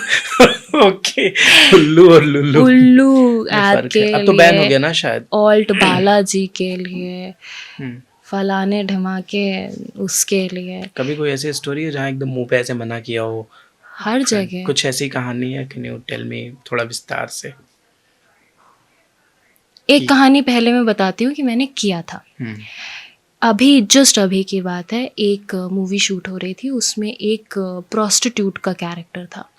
Okay, Ullu और लुल्लू उल्लू में ऐड फर्क के है, अब तो बैन हो लिए, गया ना शायद। ऑल्ट बालाजी के लिए, हम्म, फलाने ढमाके उसके लिए, कभी कोई ऐसी स्टोरी है जहाँ एकदम मुंह पे ऐसे मना किया हो? हर जगह। कुछ ऐसी कहानी है, कैन यू टेल मी थोड़ा विस्तार से? एक कहानी पहले मैं बताती हूँ कि मैंने किया था। हम्म, अभी जस्ट अभी की बात है, एक मूवी शूट हो रही थी, उसमें एक प्रोस्टिट्यूट का कैरेक्टर था।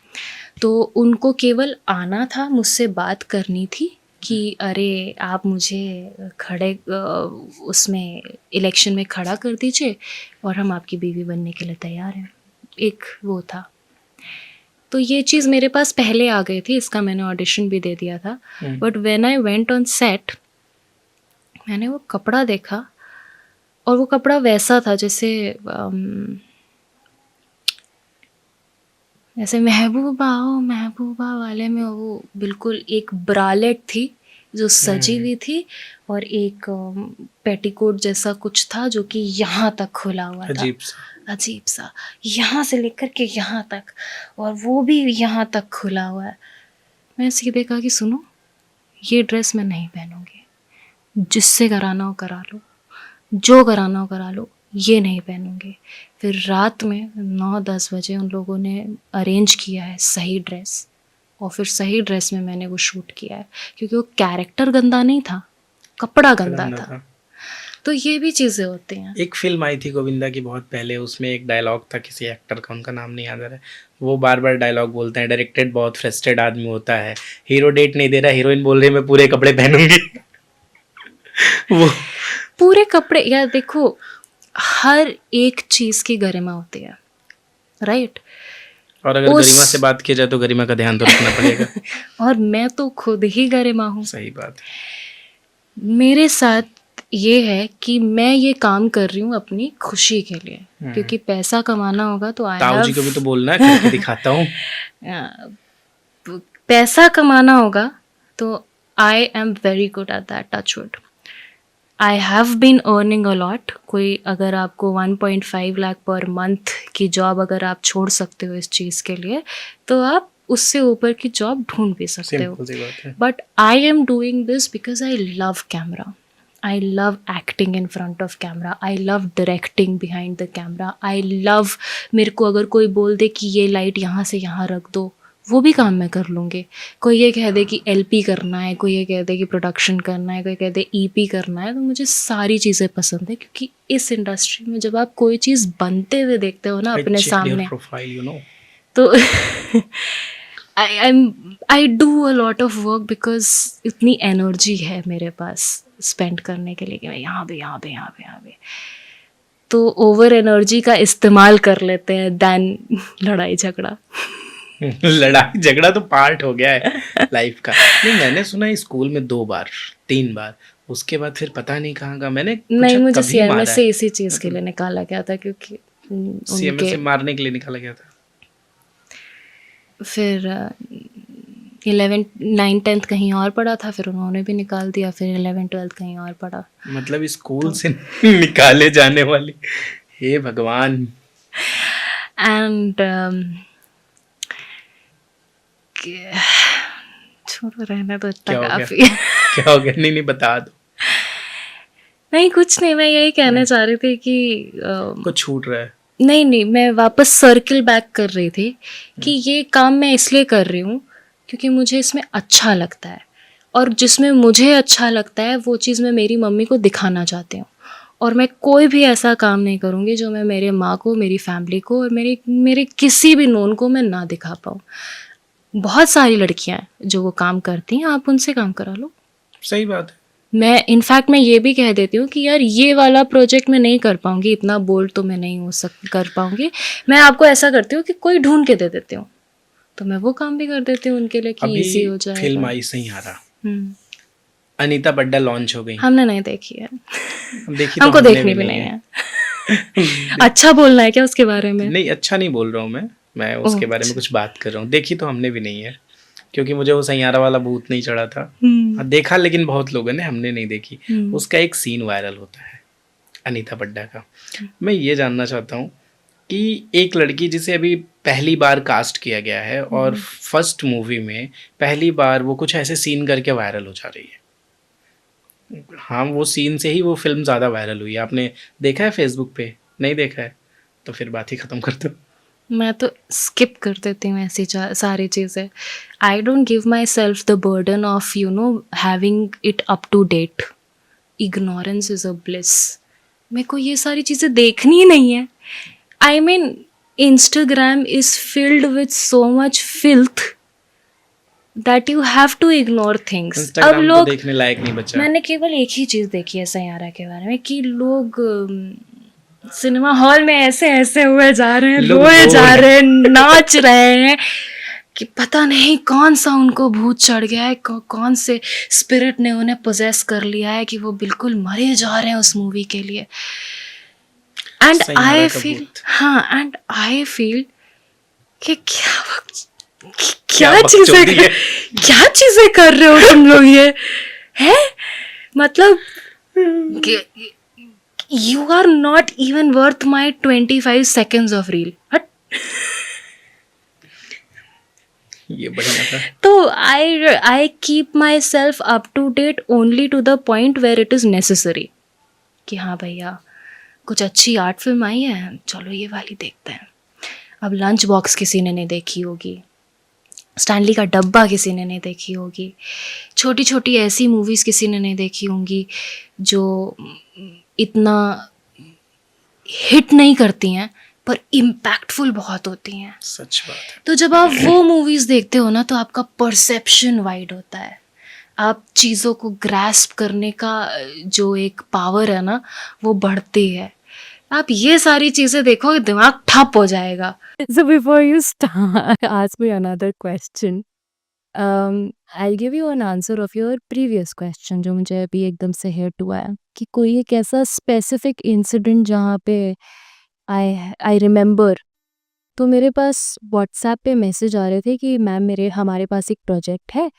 तो उनको केवल आना था, मुझसे बात करनी थी कि अरे आप मुझे खड़े उसमें इलेक्शन में खड़ा कर दीजिए और हम आपकी बीवी बनने के लिए तैयार हैं। एक वो था। तो ये चीज़ मेरे पास पहले आ गई थी, इसका मैंने ऑडिशन भी दे दिया था। But when I went on set, मैंने वो कपड़ा देखा और वो कपड़ा वैसा था जैसे जैसे महबूबा ओ महबूबा वाले में वो बिल्कुल एक ब्रालेट थी जो सजी हुई थी और एक पेटीकोट जैसा कुछ था जो कि यहाँ तक खुला हुआ था, अजीब सा। अजीब सा, यहाँ से लेकर के यहाँ तक, और वो भी यहाँ तक खुला हुआ है। मैं सीधे कहा कि सुनो, ये ड्रेस मैं नहीं पहनूंगी, जिससे कराना हो करा लो, जो कराना हो करा लो, ये नहीं पहनूंगी। फिर रात में 9-10 बजे उन लोगों ने अरेंज किया है सही ड्रेस, और फिर सही ड्रेस में मैंने वो शूट किया है, क्योंकि वो कैरेक्टर गंदा नहीं था, कपड़ा गंदा था। तो ये भी चीज़ें होती हैं। एक फिल्म आई थी गोविंदा की बहुत पहले, उसमें एक डायलॉग था किसी एक्टर का, उनका नाम नहीं याद आ रहा है, वो बार बार डायलॉग बोलते हैं, डायरेक्टेड बहुत फ्रस्ट्रेटेड आदमी होता है, हीरो डेट नहीं दे रहा, हीरोइन बोल रही है मैं पूरे कपड़े पहनूंगी। वो पूरे कपड़े, यार देखो, हर एक चीज़ की गरिमा होती है, राइट? और अगर गरिमा से बात की जाए तो गरिमा का ध्यान तो रखना पड़ेगा। और मैं तो खुद ही गरिमा हूँ। सही बात है। मेरे साथ ये है कि मैं ये काम कर रही हूँ अपनी खुशी के लिए, क्योंकि पैसा कमाना होगा तो ताऊ जी को भी तो बोलना है, करके दिखाता हूँ। पैसा कमाना होगा तो I am very good at that, touchwood. I have been earning a lot. कोई अगर आपको 1.5 लाख पर मंथ की जॉब अगर आप छोड़ सकते हो इस चीज़ के लिए, तो आप उससे ऊपर की जॉब ढूंढ भी सकते हो। But I am doing this because I love camera, I love acting in front of camera, I love directing behind the camera, I love, मेरे को अगर कोई बोल दे कि ये लाइट यहाँ से यहाँ रख दो, वो भी काम मैं कर लूँगी। कोई ये कह दे कि एलपी करना है, कोई ये कह दे कि प्रोडक्शन करना है, कोई कह दे ईपी करना है, तो मुझे सारी चीज़ें पसंद है, क्योंकि इस इंडस्ट्री में जब आप कोई चीज़ बनते हुए देखते हो ना अपने सामने, तो I do a lot of work because इतनी एनर्जी है मेरे पास स्पेंड करने के लिए कि मैं यहाँ पे तो ओवर एनर्जी का इस्तेमाल कर लेते हैं दैन लड़ाई झगड़ा। लड़ाई झगड़ा तो पार्ट हो गया है लाइफ का। नहीं, मैंने सुना है स्कूल में 2 बार 3 बार, उसके बाद फिर पता नहीं कहाँ का। मैंने नहीं, मुझे सीएमएस से इसी चीज़ के लिए निकाला गया था, क्योंकि सीएमएस से मारने के लिए निकाला गया था। फिर 11th 9th 10th कहीं और पढ़ा था, फिर उन्होंने भी निकाल दिया, फिर 11th 12th कहीं और पढ़ा। मतलब स्कूल से निकाले जाने वाली, हे भगवान। एंड छोड़ो, रहने तो इतना काफी है। क्या हो गया? नहीं बता दो। नहीं, कुछ नहीं, मैं यही कहना चाह रही थी कि कुछ छूट रहा है। नहीं, मैं वापस सर्किल बैक कर रही थी कि ये काम मैं इसलिए कर रही हूँ क्योंकि मुझे इसमें अच्छा लगता है, और जिसमें मुझे अच्छा लगता है वो चीज़ मैं मेरी मम्मी को दिखाना चाहती हूँ। और मैं कोई भी ऐसा काम नहीं करूँगी जो मैं मेरे माँ को, मेरी फैमिली को और मेरे किसी भी नोन को मैं ना दिखा पाऊँ। बहुत सारी लड़कियां हैं जो वो काम करती हैं, आप उनसे काम करा लो। सही बात है। मैं इनफैक्ट मैं ये भी कह देती हूँ कि यार ये वाला प्रोजेक्ट मैं नहीं कर पाऊँगी, इतना बोल्ड तो मैं नहीं कर पाऊँगी, मैं आपको ऐसा करती हूँ कि कोई ढूंढ के दे देती हूँ, तो मैं वो काम भी कर देती हूँ उनके लिए कि इजी हो जाए। फिल्म आई सही आ रहा, अनीता बड्डा लॉन्च हो गई। हमने नहीं देखी है, हमको देखनी भी नहीं है। अच्छा बोलना है क्या उसके बारे में? नहीं, अच्छा नहीं बोल रहा हूँ मैं, मैं उसके बारे में अच्छा। कुछ बात कर रहा हूँ। देखी तो हमने भी नहीं है, क्योंकि मुझे वो सैयारा वाला भूत नहीं चढ़ा था। देखा लेकिन बहुत लोगों ने, हमने नहीं देखी। उसका एक सीन वायरल होता है अनीता पड्डा का। मैं ये जानना चाहता हूँ कि एक लड़की जिसे अभी पहली बार कास्ट किया गया है और फर्स्ट मूवी में पहली बार वो कुछ ऐसे सीन करके वायरल हो जा रही है। हाँ, वो सीन से ही वो फिल्म ज़्यादा वायरल हुई है। आपने देखा है फेसबुक पे? नहीं देखा है तो फिर बात ही ख़त्म कर दो। मैं तो स्किप कर देती हूँ ऐसी सारी चीज़ें। I don't give myself the burden of having it up to date. Ignorance is a bliss. मेरे को ये सारी चीज़ें देखनी ही नहीं है। I mean Instagram is filled with so much filth that you have to ignore things. अब इंस्टाग्राम तो लोग, देखने लायक नहीं बचा। मैंने केवल एक ही चीज़ देखी है सैयारा के बारे में कि लोग सिनेमा हॉल में ऐसे ऐसे हुए जा रहे हैं, लोग रोए रो जा रहे रहे हैं, नाच रहे हैं कि पता नहीं कौन सा उनको भूत चढ़ गया है, कौन से स्पिरिट ने उन्हें पोजेस कर लिया है कि वो बिल्कुल मरे जा रहे हैं उस मूवी के लिए। एंड सैयारा आई का फील, भूत। हाँ, एंड आई फील कि क्या क्या चीजें बकचोदी है। क्या चीजें कर रहे हो तुम लोग, ये है मतलब you are not even worth my 25 seconds of reel. हट। ये बढ़िया था। तो I keep myself up to date only to the point where it is necessary कि हाँ भैया कुछ अच्छी आर्ट फिल्म आई है, चलो ये वाली देखते हैं। अब लंच बॉक्स किसी ने नहीं देखी होगी, स्टैनली का डब्बा किसी ने नहीं देखी होगी, छोटी छोटी ऐसी मूवीज़ किसी ने नहीं देखी होंगी जो इतना हिट नहीं करती हैं पर इम्पैक्टफुल बहुत होती हैं। सच बात है। तो जब आप वो मूवीज़ देखते हो ना तो आपका परसेप्शन वाइड होता है, आप चीज़ों को ग्रैस्प करने का जो एक पावर है ना वो बढ़ती है। आप ये सारी चीज़ें देखो, दिमाग ठप हो जाएगा। So before you start, ask me another question. I'll give you an answer of your previous question जो मुझे अभी एकदम से हिट हुआ है कि कोई एक ऐसा स्पेसिफिक इंसिडेंट जहाँ पे आई रिमेंबर, तो मेरे पास व्हाट्सएप पे मैसेज आ रहे थे कि मैम हमारे पास एक प्रोजेक्ट है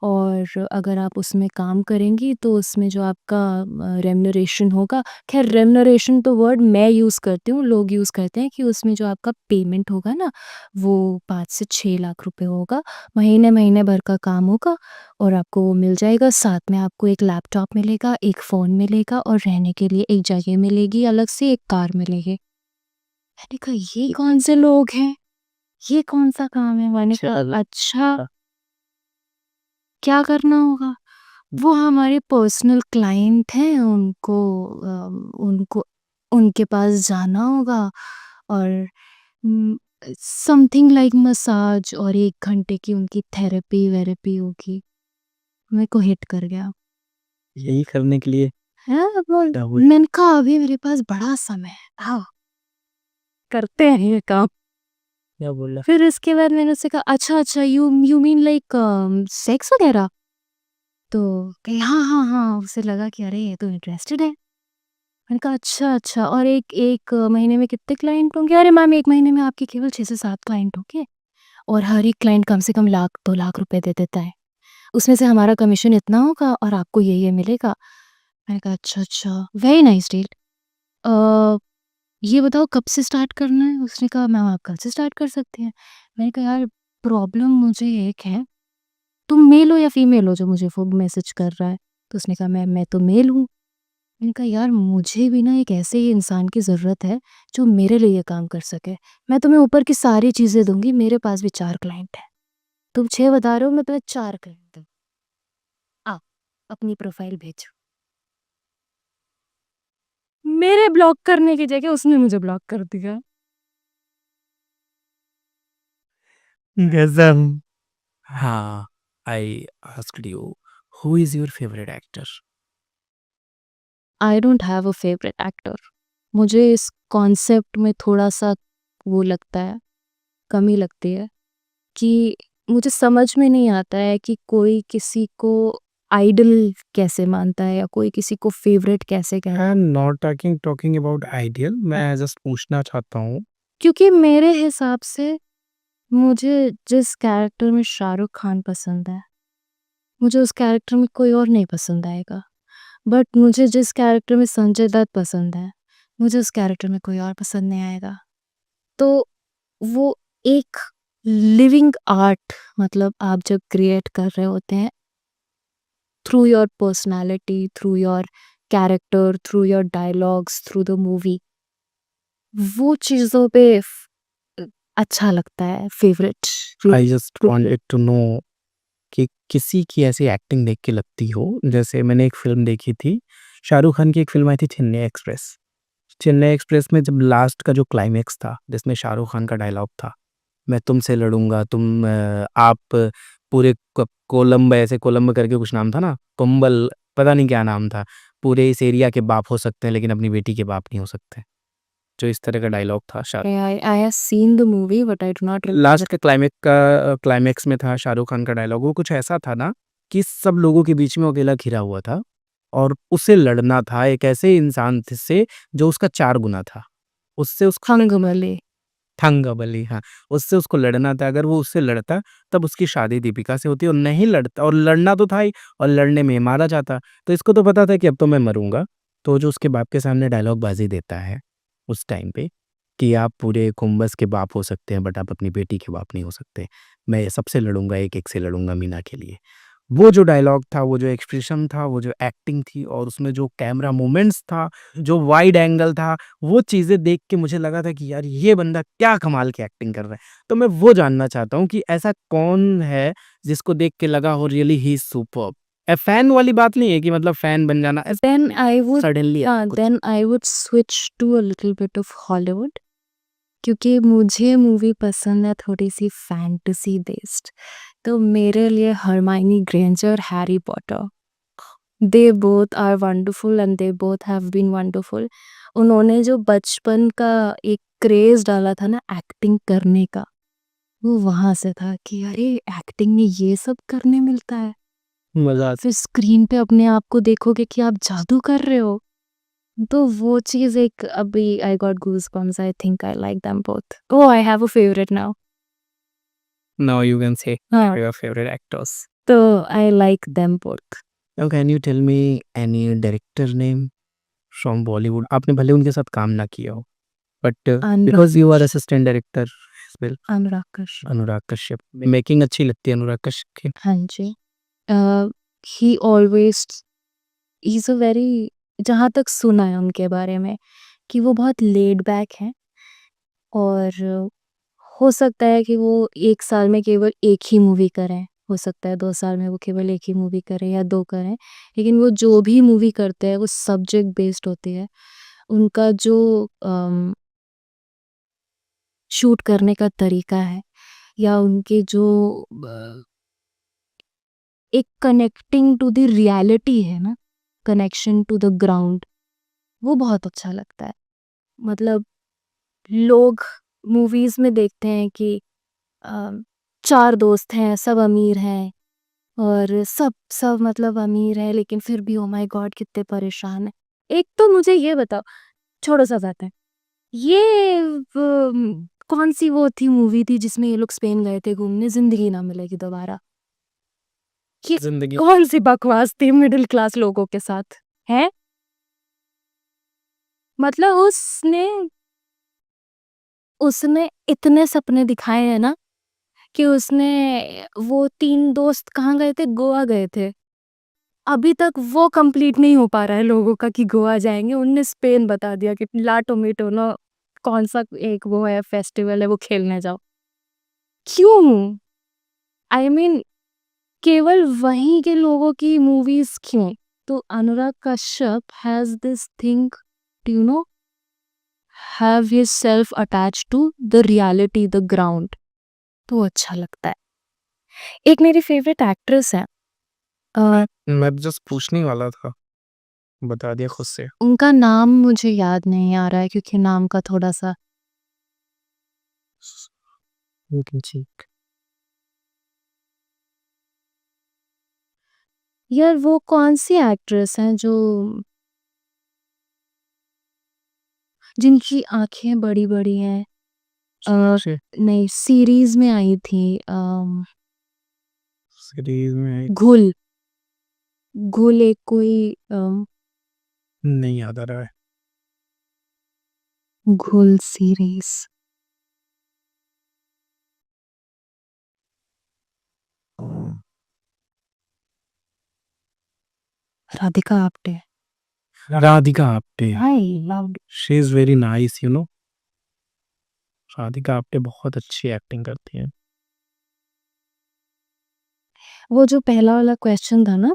और अगर आप उसमें काम करेंगी तो उसमें जो आपका रेम्यूनरेशन होगा, खैर रेम्यूनरेशन तो वर्ड मैं यूज़ करती हूँ, लोग यूज़ करते हैं कि उसमें जो आपका पेमेंट होगा ना वो 5 से 6 लाख रुपए होगा, महीने भर का काम होगा और आपको वो मिल जाएगा। साथ में आपको एक लैपटॉप मिलेगा, एक फ़ोन मिलेगा और रहने के लिए एक जगह मिलेगी, अलग से एक कार मिलेगी। मैंने कहा ये कौन से लोग हैं, ये कौन सा काम है? मैंने कहा अच्छा क्या करना होगा? वो हमारे पर्सनल क्लाइंट हैं, उनको उनके पास जाना होगा और समथिंग लाइक मसाज और 1 घंटे की उनकी थेरेपी होगी। मेरे को हिट कर गया। यही करने के लिए हाँ, डबल मैंने कहा अभी मेरे पास बड़ा समय है, आओ करते हैं ये काम। क्या बोला? फिर इसके बाद मैंने उससे कहा अच्छा यू मीन लाइक सेक्स वगैरह? तो कही हाँ, उसे लगा कि अरे ये तो इंटरेस्टेड है। मैंने कहा अच्छा और एक महीने में कितने क्लाइंट होंगे? अरे मैम 1 महीने में आपके केवल 6 से 7 क्लाइंट होंगे और हर एक क्लाइंट कम से कम 2 लाख रुपए दे देता है। उसमें से हमारा कमीशन इतना होगा और आपको ये मिलेगा। मैंने कहा अच्छा, वेरी नाइस डील। ये बताओ कब से स्टार्ट करना है? उसने कहा मैम आप कल से स्टार्ट कर सकते हैं। मैंने कहा यार प्रॉब्लम मुझे एक है, तुम मेल हो या फीमेल हो जो मुझे वो मैसेज कर रहा है? तो उसने कहा मैं तो मेल हूँ। मैंने कहा यार मुझे भी ना एक ऐसे ही इंसान की ज़रूरत है जो मेरे लिए ये काम कर सके। मैं तुम्हें ऊपर की सारी चीज़ें दूँगी, मेरे पास भी 4 क्लाइंट हैं। तुम 6 बता रहे हो, मैं तुम्हें 4 क्लाइंट दूँ। आओ अपनी प्रोफ़ाइल भेजो। मेरे ब्लॉक करने की जगह उसने मुझे ब्लॉक कर दिया। गज़ब। हाँ, I asked you who is your favourite actor? I don't have a favourite actor. मुझे इस कॉन्सेप्ट में थोड़ा-सा वो लगता है, कमी लगती है कि मुझे समझ में नहीं आता है कि कोई किसी को आइडल कैसे मानता है या कोई किसी को फेवरेट कैसे कहता है। आई am not talking about ideal, मैं जस्ट पूछना चाहता हूँ। क्योंकि मेरे हिसाब से मुझे जिस कैरेक्टर में शाहरुख खान पसंद है, मुझे उस कैरेक्टर में कोई और नहीं पसंद आएगा। बट मुझे जिस कैरेक्टर में संजय दत्त पसंद है, मुझे उस कैरेक्टर में कोई और पसंद नहीं आएगा। तो वो एक लिविंग आर्ट, मतलब आप जब क्रिएट कर रहे होते हैं through your personality, through your character, through your dialogues, through the movie, वो चीज़ों पे अच्छा लगता है, favourite. I just wanted to know कि किसी की ऐसी एक्टिंग देख के लगती हो, जैसे मैंने एक फ़िल्म देखी थी, शाहरुख खान की एक फ़िल्म आई थी चेन्नई एक्सप्रेस। चेन्नई एक्सप्रेस में जब लास्ट का जो क्लाइमेक्स था, जिसमें शाहरुख खान का डायलॉग था, मैं तुमसे लड़ूँगा, आप पूरे कोलंब, ऐसे कोलंब करके कुछ नाम था ना, कुंबल, पता नहीं क्या नाम था, पूरे इस एरिया के बाप हो सकते हैं लेकिन अपनी बेटी के बाप नहीं हो सकते। जो इस तरह का डायलॉग था I have seen the movie, but I do not remember. Last के क्लाइमेक्स में था शाहरुख खान का डायलॉग। वो कुछ ऐसा था ना कि सब लोगों के बीच में वो अकेला घिरा हुआ था और उसे लड़ना था एक ऐसे इंसान से जो उसका 4 गुना था। उससे उसको Thangumali. थंगबली, हाँ, उससे उसको लड़ना था। अगर वो उससे लड़ता तब उसकी शादी दीपिका से होती और नहीं लड़ता, और लड़ना तो था ही और लड़ने में मारा जाता। तो इसको तो पता था कि अब तो मैं मरूँगा। तो जो उसके बाप के सामने डायलॉग बाज़ी देता है उस टाइम पे कि आप पूरे कुंभस के बाप हो सकते हैं बट आप अपनी बेटी के बाप नहीं हो सकते। मैं सबसे लड़ूँगा, एक-एक से लड़ूँगा मीना के लिए। वो जो डायलॉग था, वो जो एक्सप्रेशन था, वो जो एक्टिंग थी और उसमें जो कैमरा मूवमेंट्स था, जो वाइड एंगल था, वो चीज़ें देख के मुझे लगा था कि यार ये बंदा क्या कमाल की एक्टिंग कर रहा है। तो मैं वो जानना चाहता हूँ कि ऐसा कौन है जिसको देख के लगा हो really he is superb? Fan वाली बात नहीं है कि मतलब फैन बन जाना ऐसा Then I would, सडनली कुछ। then I would switch to a little bit of Hollywood, क्योंकि मुझे मूवी पसंद है थोड़ी सी फैंटेसी बेस्ड। तो मेरे लिए Hermione Granger, Harry Potter, they both are wonderful and they both have been wonderful. उन्होंने जो बचपन का एक क्रेज डाला था ना एक्टिंग करने का, वो वहां से था कि अरे एक्टिंग में ये सब करने मिलता है। मज़ा फिर स्क्रीन पे अपने आप को देखोगे कि आप जादू कर रहे हो, तो वो चीज़ एक अभी I got goosebumps, I think I like them both. Oh! I have a favourite now. Now you can say हाँ, योर फेवरेट एक्टर्स। तो I like them both. Now can you tell me any director name from Bollywood? आपने भले उनके साथ काम ना किया हो but Anurag because you are assistant director as well. Anurag Kashyap. Anurag Kashyap, making अच्छी लगती है अनुराग कश्यप की। हाँ जी। He always he is a very, जहाँ तक सुना है उनके बारे में कि वो बहुत लेड बैक हैं और हो सकता है कि वो 1 साल में केवल 1 ही मूवी करें, हो सकता है 2 साल में वो केवल 1 ही मूवी करें या 2 करें। लेकिन वो जो भी मूवी करते हैं वो सब्जेक्ट बेस्ड होती है। उनका जो शूट करने का तरीका है या उनके जो एक कनेक्टिंग टू द रियलिटी है ना, कनेक्शन टू द ग्राउंड, वो बहुत अच्छा लगता है। मतलब लोग मूवीज़ में देखते हैं कि अ, 4 दोस्त हैं, सब अमीर हैं और सब सब मतलब अमीर हैं लेकिन फिर भी ओह माय गॉड कितने परेशान हैं। एक तो मुझे ये बताओ, छोड़ो सब बातें। ये कौन-सी वो थी मूवी थी जिसमें ये लोग स्पेन गए थे घूमने, ज़िंदगी ना मिलेगी दोबारा। ये ज़िंदगी कौन-सी बकवास थी मिडल क्लास लोगों के साथ, हैं? मतलब उसने इतने सपने दिखाए हैं ना कि उसने वो 3 दोस्त कहाँ गए थे? गोवा गए थे। अभी तक वो कंप्लीट नहीं हो पा रहा है लोगों का कि गोवा जाएँगे। उनने स्पेन बता दिया कि ला टोमेटो कौन-सा एक वो है फेस्टिवल है वो खेलने जाओ। क्यों? आई मीन केवल वहीं के लोगों की मूवीज़ क्यों? तो Anurag Kashyap has this thing to have hisself attached to the reality, the ground, तो अच्छा लगता है। एक मेरी फेवरेट एक्ट्रेस है, मैं जस्ट पूछने ही वाला था, बता दिया खुद से। उनका नाम मुझे याद नहीं आ रहा है क्योंकि नाम का थोड़ा-सा यू कैन चेक। यार वो कौन-सी एक्ट्रेस हैं जो जिनकी आँखें बड़ी-बड़ी हैं? अ, से नहीं, सीरीज़ में आई थी सीरीज़ में आई घुल। घुल एक कोई नहीं याद आ रहा है। घुल series. Radhika Apte. Radhika Apte. I loved she is very nice you know. Radhika Apte बहुत अच्छी एक्टिंग करती है। वो जो पहला वाला क्वेश्चन था ना,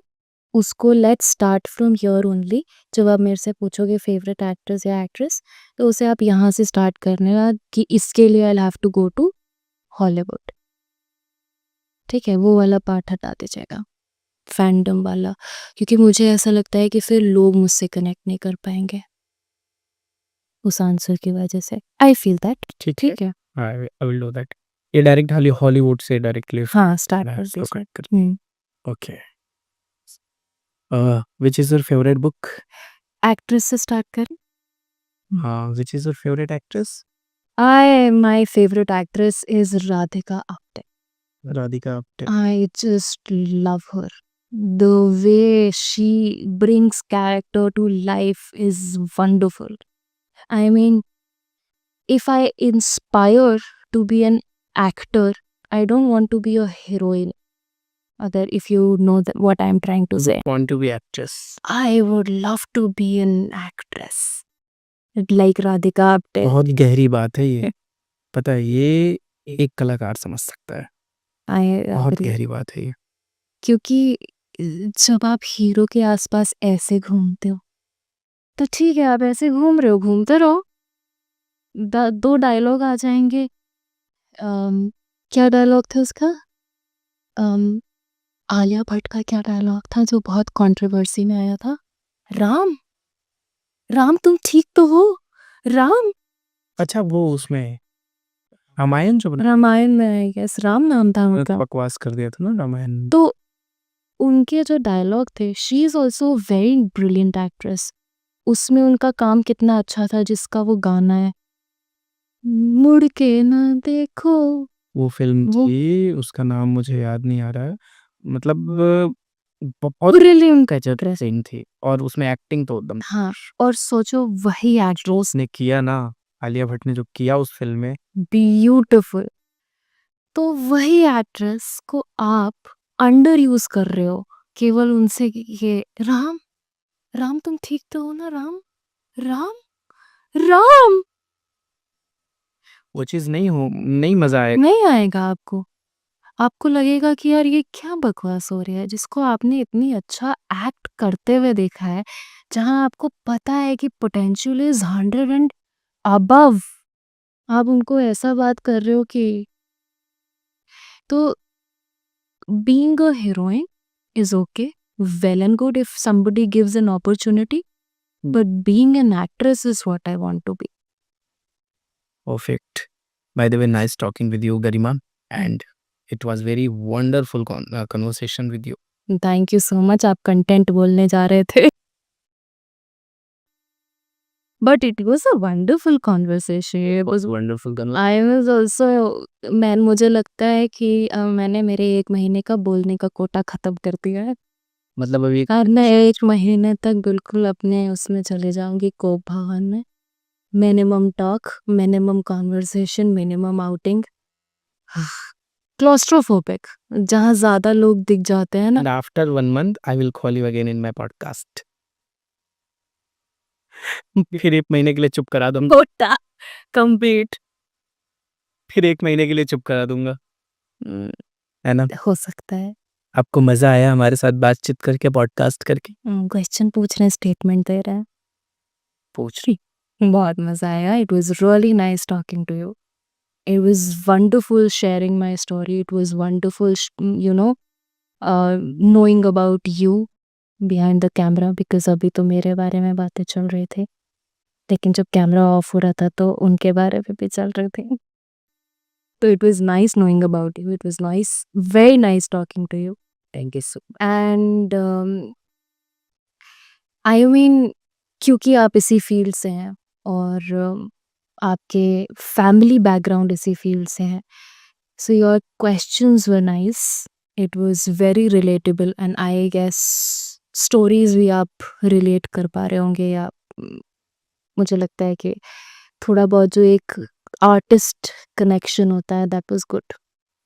उसको let's start from here only. जब आप मेरे से पूछोगे फेवरेट एक्ट्रेस या एक्ट्रेस, तो उसे आप यहाँ से स्टार्ट करने का कि इसके लिए I will have to go to Hollywood. ठीक है? वो वाला पार्ट हटा दीजिएगा, फैंडम वाला, क्योंकि मुझे ऐसा लगता है कि फिर लोग मुझसे कनेक्ट नहीं कर पाएँगे उस आंसर की वजह से। I feel that. ठीक है। ठीक है? I will do that. ये डायरेक्ट हॉलीवुड से डायरेक्टली हाँ, स्टार्ट कर इसको दीजिए। कट कर। Okay. Which is your favourite book? Actress से स्टार्ट करें? Which is your favourite actress? My favorite actress is Radhika Apte. Radhika Apte. I just love her. The way she brings character to life is wonderful. I mean, if I inspire to be an actor, I don't want to be a heroine. Other, if you know what I'm trying to say, Want to be actress? I would love to be an actress like Radhika Apte. बहुत गहरी बात है ये। पता है ये एक कलाकार समझ सकता है। I बहुत agree. गहरी बात है ये। क्योंकि जब आप हीरो के आसपास ऐसे घूमते हो, तो ठीक है, आप ऐसे घूम रहे हो, घूमते रहो। 2 डायलॉग आ जाएँगे। क्या डायलॉग था उसका? आलिया भट्ट का क्या डायलॉग था जो बहुत कंट्रोवर्सी में आया था? राम, राम तुम ठीक तो हो? राम, अच्छा वो उसमें रामायण जो बना रामायण में आई गेस राम नाम था उनका। बकवास कर दिया था ना रामायण। तो उनके जो डायलॉग थे, she is also very brilliant actress. उसमें उनका काम कितना अच्छा था जिसका वो गाना है, मुड़ के ना देखो। वो फ़िल्म वो थी, उसका नाम मुझे याद नहीं आ रहा है। मतलब बहुत ब्रिलियंट। गजब सीन थी और उसमें एक्टिंग तो एकदम हाँ, और सोचो वही जो एक्ट्रेस उसने किया ना, आलिया भट्ट ने जो किया उस फ़िल्म में, ब्यूटीफुल। तो वही एक्ट्रेस को आप अंडर यूज़ कर रहे हो, केवल उनसे ये राम, राम तुम ठीक तो हो ना राम? राम, राम! वो चीज़ नहीं मज़ा आएगा। नहीं आएगा आपको। आपको लगेगा कि यार ये क्या बकवास हो रही है, जिसको आपने इतनी अच्छा एक्ट करते हुए देखा है, जहाँ आपको पता है कि पोटेंशियल इज़ 100 एंड अबव, आप उनको ऐसा बात कर रहे हो कि तो being a heroine is okay, well and good if somebody gives an opportunity, but being an actress is what I want to be. Perfect. By the way nice talking with you Garima and it was very wonderful conversation with you. Thank you so much, आप content बोलने जा रहे थे। But it was a wonderful conversation. It was wonderful I was also मुझे लगता है कि मैंने मेरे 1 महीने का बोलने का कोटा ख़त्म कर दिया है। मतलब अभी और मैं 1 महीने तक बिल्कुल अपने उसमें चले जाऊँगी कोप भवन में। Minimum talk, minimum conversation, minimum outing. Claustrophobic, जहाँ ज़्यादा लोग दिख जाते हैं ना। And after 1 month I will call you again in my podcast. फिर 1 महीने के लिए चुप करा दूँगा। कोटा कंप्लीट। फिर 1 महीने के लिए चुप करा दूँगा। है ना? हो सकता है। आपको मज़ा आया हमारे साथ बातचीत करके, पॉडकास्ट करके? क्वेश्चन पूछ रहे हैं, स्टेटमेंट दे रहे हैं। पूछ रही। बहुत मज़ा आया। It was really nice talking to you. It was wonderful sharing my story. It was wonderful, knowing about you behind the camera, because अभी तो मेरे बारे में बातें चल रही थी, लेकिन जब कैमरा ऑफ हो रहा था तो उनके बारे में भी चल रही थी। तो it was nice knowing about you. It was nice, very nice talking to you. Thank you so And I mean, क्योंकि आप इसी फील्ड से हैं और आपके फैमिली बैकग्राउंड इसी फील्ड से है। So your questions were nice, it was very relatable and I guess stories भी आप रिलेट कर पा रहे होंगे या मुझे लगता है कि थोड़ा बहुत जो एक आर्टिस्ट कनेक्शन होता है दैट वाज़ गुड।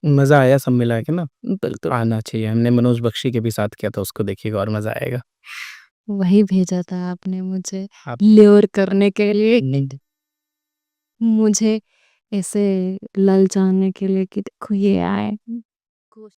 मज़ा आया सब मिला के ना, बिल्कुल, आना चाहिए। हमने मनोज बख्शी के भी साथ किया था, उसको देखिएगा और मज़ा आएगा। वही भेजा था आपने मुझे आप ल्योर करने के लिए, नहीं मुझे ऐसे ललचाने के लिए कि देखो ये आए।